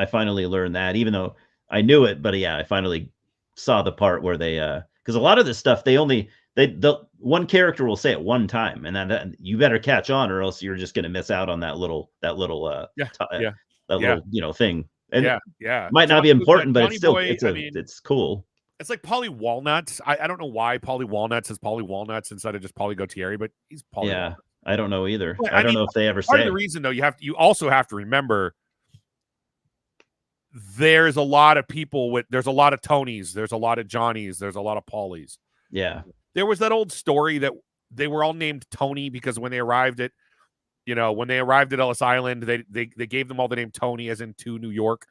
learned that, even though I knew it, but I finally saw the part where they because a lot of this stuff the one character will say it one time, and then you better catch on, or else you're just going to miss out on that little little thing. And might not be important, but it's still it's cool. It's like Polly Walnuts. I don't know why Polly Walnuts is Polly Walnuts instead of just Polly Gautieri, but he's Polly. Yeah, Walnuts. I don't know either. Well, I don't know if they ever part say. Of the reason, though, you also have to remember there's a lot of people there's a lot of Tonys, there's a lot of Johnnies, there's a lot of Paulies. Yeah. There was that old story that they were all named Tony because when they arrived at Ellis Island, they gave them all the name Tony as in to New York.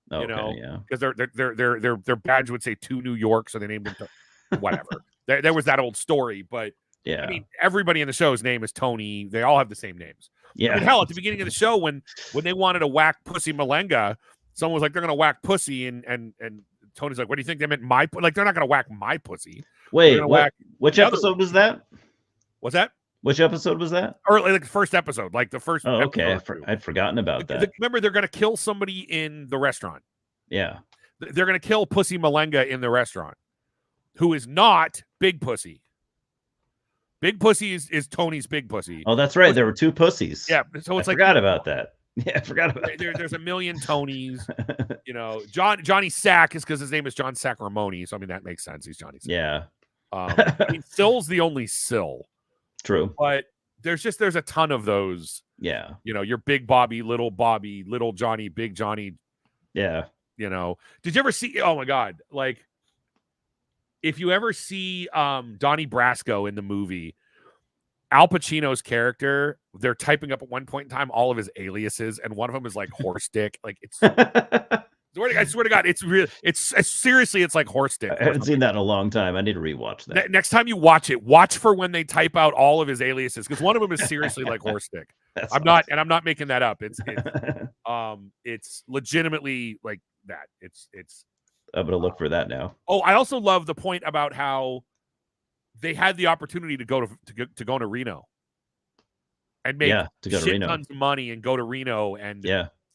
Because their badge would say to New York, so they named him whatever. there was that old story, but I mean, everybody in the show's name is Tony. They all have the same names. Yeah. I mean, hell, at the beginning of the show, when they wanted to whack Pussy Malenga, someone was like, they're gonna whack Pussy, and Tony's like, what do you think they meant? Like, they're not gonna whack my pussy. Wait, which episode was that? What's that? Which episode was that? Early, like the first episode, like the first. Oh, okay. I'd forgotten about that. Remember, they're gonna kill somebody in the restaurant. Yeah. They're gonna kill Pussy Malenga in the restaurant, who is not Big Pussy. Big Pussy is Tony's Big Pussy. Oh, that's right. There were two pussies. Yeah, so it's I forgot about that. Yeah, I forgot about that. There's a million Tonys. Johnny Sack is because his name is John Sacramone, so I mean that makes sense. He's Johnny Sack. Yeah. I mean, Sill's the only Sill. True. But there's a ton of those. Yeah. Your Big Bobby, Little Johnny, Big Johnny. Yeah. Did you ever see? Oh my God! Like, if you ever see Donnie Brasco in the movie, Al Pacino's character, they're typing up at one point in time all of his aliases, and one of them is like horse dick. Like, I swear to God, it's real. It's seriously, it's like horse dick. I haven't seen that in a long time. I need to rewatch that. Next time you watch it, watch for when they type out all of his aliases, because one of them is seriously like horse dick. I'm not making that up. It's legitimately like that. It's. I'm gonna look for that now. Oh, I also love the point about how they had the opportunity to go to Reno and make shit tons of money and go to Reno and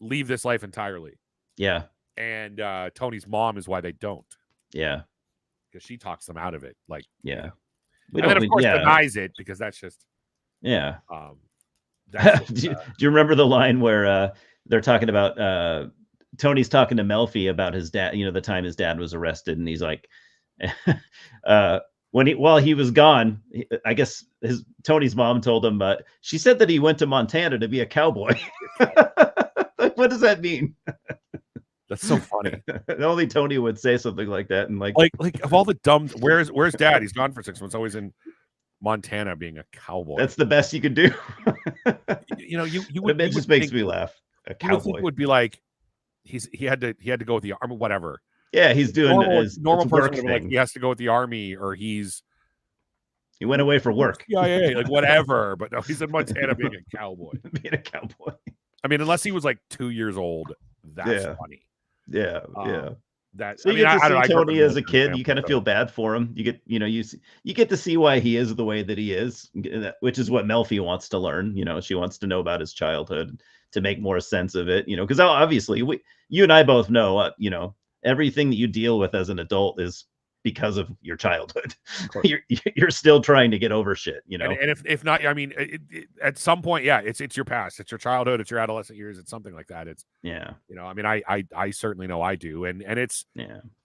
leave this life entirely. Yeah. And Tony's mom is why they don't. Yeah. Because she talks them out of it. Like, yeah. And then, of course, denies it because that's just. Yeah. Do you remember the line where they're talking about Tony's talking to Melfi about his dad, the time his dad was arrested, and he's like, while he was gone, I guess Tony's mom told him, she said that he went to Montana to be a cowboy. What does that mean? That's so funny. Only Tony would say something like that, and like of all the dumb. Where's Dad? He's gone for 6 months. Always in Montana being a cowboy. That's the best you could do. You would. It just makes me laugh. A cowboy would be like he had to go with the army, whatever. Yeah, he's doing normal person. Like he has to go with the army, or he went away for work. CIA, like whatever. But no, he's in Montana being a cowboy. Being a cowboy. I mean, unless he was like 2 years old, that's funny. Yeah. So you get to see Tony as a kid. You kind of feel bad for him. You get, you get to see why he is the way that he is, which is what Melfi wants to learn. She wants to know about his childhood to make more sense of it. Because obviously you and I both know, everything that you deal with as an adult is because of your childhood. You're still trying to get over shit, And if not, I mean, at some point, it's your past, it's your childhood, it's your adolescent years, it's something like that. It's I mean, I certainly know I do, and it's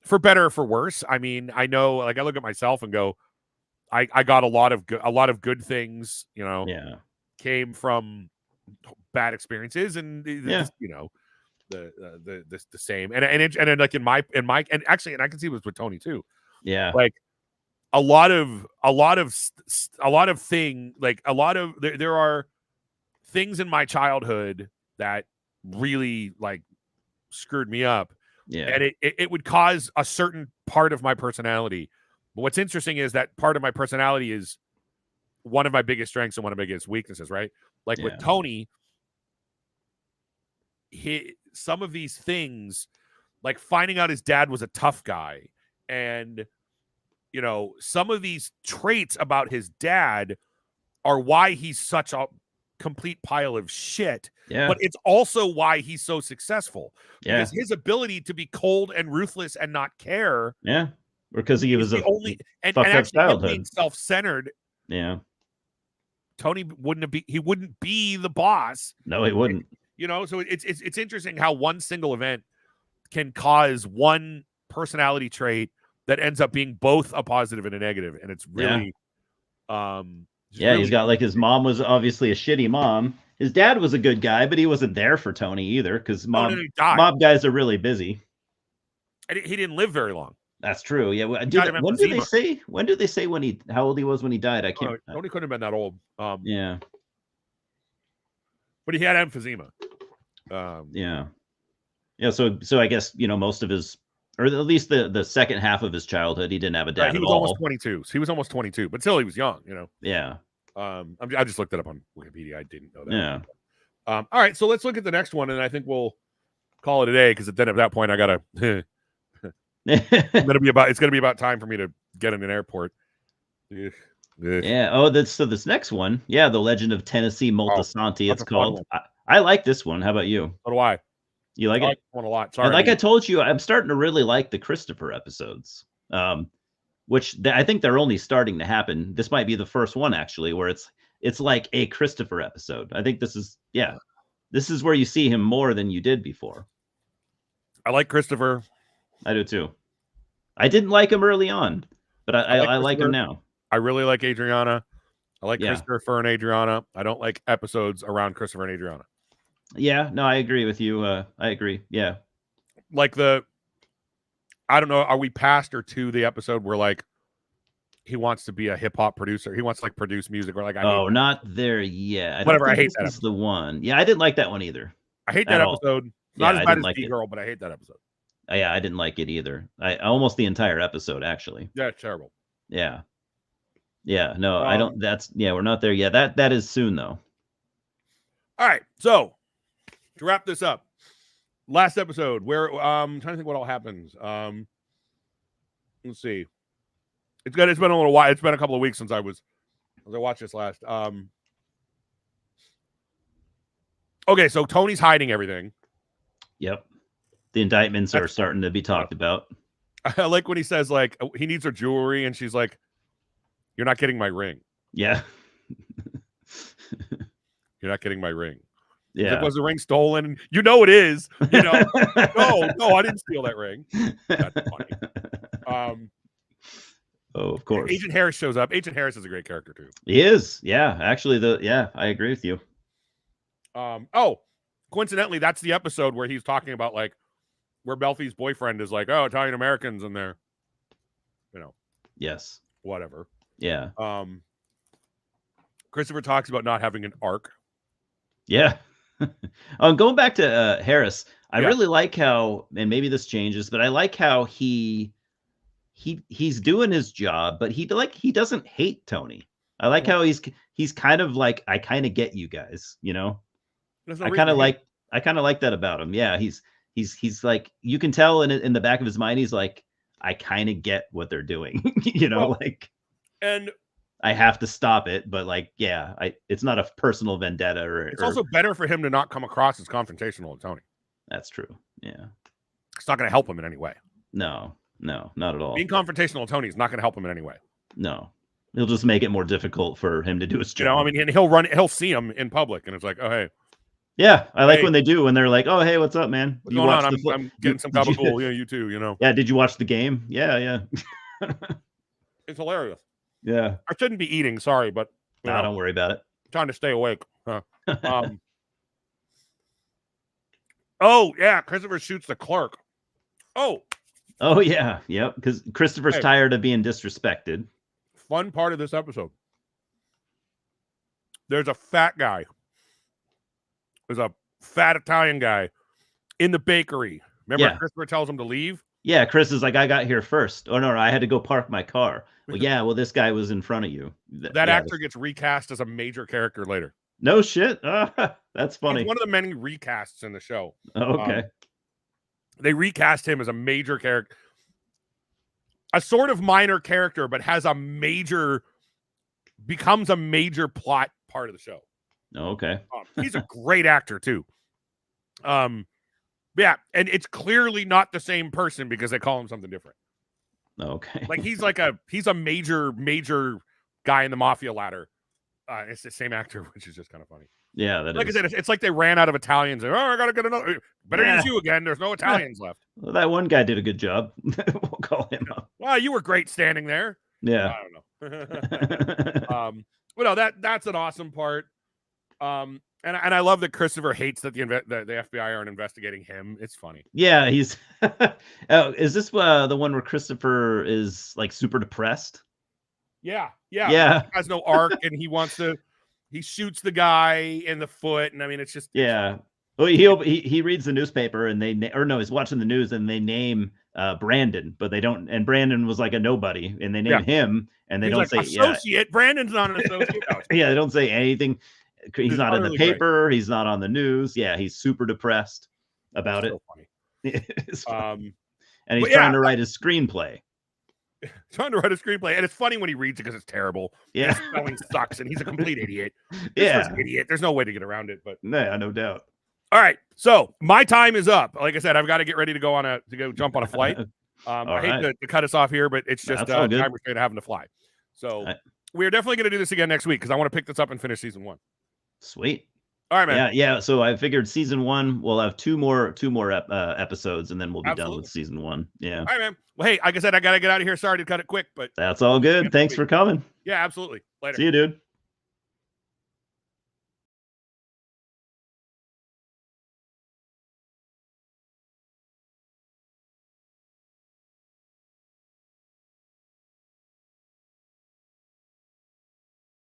for better or for worse. I mean, I know, like I look at myself and go, I got a lot of good things, came from bad experiences, and the same, and like in my and actually, and I can see this with Tony too. Yeah. Like there are things in my childhood that really like screwed me up. Yeah. And it would cause a certain part of my personality. But what's interesting is that part of my personality is one of my biggest strengths and one of my biggest weaknesses, right? Like with Tony, some of these things, like finding out his dad was a tough guy, and some of these traits about his dad are why he's such a complete pile of shit. Yeah. But it's also why he's so successful. Yeah. Because his ability to be cold and ruthless and not care. Yeah. Because he was and actually being self-centered. Yeah. Tony wouldn't be the boss. No, he wouldn't. So it's interesting how one single event can cause one personality trait that ends up being both a positive and a negative, and it's really he's got like, his mom was obviously a shitty mom. His dad was a good guy, but he wasn't there for Tony either, because mob guys are really busy. And he didn't live very long. That's true. Yeah. When do they say how old he was when he died? I can't. Tony couldn't have been that old. Yeah. But he had emphysema. Yeah. So I guess most of his, or at least the second half of his childhood, he didn't have a dad. He was almost 22. So he was almost 22, but still he was young. Yeah. I just looked it up on Wikipedia. I didn't know that. Yeah. All right, so let's look at the next one, and I think we'll call it a day, because then at that point I gotta. It's gonna be about time for me to get in an airport. Yeah. Oh, this next one. Yeah, The Legend of Tennessee Multisanti. It's called. I like this one. How about you? So do I. You like it? I like this one a lot. Sorry. And like I told you, I'm starting to really like the Christopher episodes. Which I think they're only starting to happen. This might be the first one actually, where it's like a Christopher episode. I think this is where you see him more than you did before. I like Christopher. I do too. I didn't like him early on, but I like him now. I really like Adriana. I like Christopher and Adriana. I don't like episodes around Christopher and Adriana. Yeah, no, I agree with you. I agree. Yeah. Like I don't know, are we past or to the episode where like he wants to be a hip hop producer? He wants to like produce music, or like not there yet. Whatever, I hate that. This is the one. Yeah, I didn't like that one either. I hate that episode. Not as bad as D-Girl, but I hate that episode. Yeah, I didn't like it either. I almost the entire episode actually. Yeah, it's terrible. Yeah. Yeah, no, I don't. We're not there yet. That is soon though. All right, so to wrap this up, last episode where I'm trying to think what all happens. Let's see. It's been a little while. It's been a couple of weeks since I watched this last. Okay, so Tony's hiding everything. Yep. The indictments are starting to be talked about. I like when he says, like, he needs her jewelry, and she's like, "You're not getting my ring." Yeah. You're not getting my ring. Yeah. Like, was the ring stolen? You know it is. You know, no, I didn't steal that ring. That's funny. Oh, of course. Agent Harris shows up. Agent Harris is a great character too. He is. Yeah, actually, I agree with you. Coincidentally, that's the episode where he's talking about, like, where Belfie's boyfriend is like, "Oh, Italian Americans in there." Yes. Whatever. Yeah. Christopher talks about not having an arc. Yeah. Going back to Harris, I really like how, and maybe this changes, but I like how he's doing his job, but he doesn't hate Tony. I like how he's kind of like, I kind of get you guys, you know. I kind of like that about him. Yeah, he's like, you can tell in the back of his mind, he's like, I kind of get what they're doing, you know, and I have to stop it, but like, it's not a personal vendetta it's also better for him to not come across as confrontational with Tony. That's true. Yeah. It's not going to help him in any way. No, not at all. Being confrontational with Tony is not going to help him in any way. No. He'll just make it more difficult for him to do his job. You know, I mean, and he'll see him in public, and it's like, oh, hey. Yeah, I like when they do, when they're like, oh, hey, what's up, man? What's going on? I'm getting some gabagool. Yeah, you too, you know. Yeah, did you watch the game? Yeah. It's hilarious. Yeah. I shouldn't be eating, sorry, but don't worry about it. I'm trying to stay awake. Oh, yeah, Christopher shoots the clerk. Oh, yeah, yep, because Christopher's tired of being disrespected. Fun part of this episode. There's a fat guy. There's a fat Italian guy in the bakery. Remember, Christopher tells him to leave? Yeah, Chris is like, I got here first. Oh, no, I had to go park my car. Well, this guy was in front of you. That actor gets recast as a major character later. No shit. That's funny. He's one of the many recasts in the show. Oh, okay. They recast him as a major character. A sort of minor character, but becomes a major plot part of the show. Okay. He's a great actor too. Yeah, and it's clearly not the same person because they call him something different. Okay. Like he's a major guy in the mafia ladder. It's the same actor, which is just kind of funny. Yeah, that like is. I said, it's like they ran out of Italians. And, I gotta get another. Better use you again. There's no Italians left. Well, that one guy did a good job. We'll call him up. Well, you were great standing there. Yeah. I don't know. But no, that's an awesome part. And I love that Christopher hates that the FBI aren't investigating him. It's funny. Yeah, he's. Oh, is this the one where Christopher is like super depressed? Yeah. He has no arc, and he shoots the guy in the foot, and I mean, it's just Well, he reads the newspaper, and he's watching the news, and they name Brandon, but they don't. And Brandon was like a nobody, and they name him, and he's don't say associate. Brandon's not an associate. Yeah, they don't say anything. He's not in the paper. Great. He's not on the news. Yeah, he's super depressed about it. Funny. It's funny. And he's trying to write his screenplay. And it's funny when he reads it because it's terrible. Yeah, his spelling sucks, and he's a complete idiot. He's an idiot. There's no way to get around it. But no doubt. All right, so my time is up. Like I said, I've got to get ready to go jump on a flight. I hate to cut us off here, but it's just time restraint having to fly. So we're definitely going to do this again next week because I want to pick this up and finish season 1. Sweet. All right, man. Yeah. So I figured season 1 we'll have two more episodes, and then we'll be done with season 1. Yeah. All right, man. Well, hey, like I said, I got to get out of here. Sorry to cut it quick, but that's all good. Thanks for coming. Yeah, absolutely. Later. See you, dude.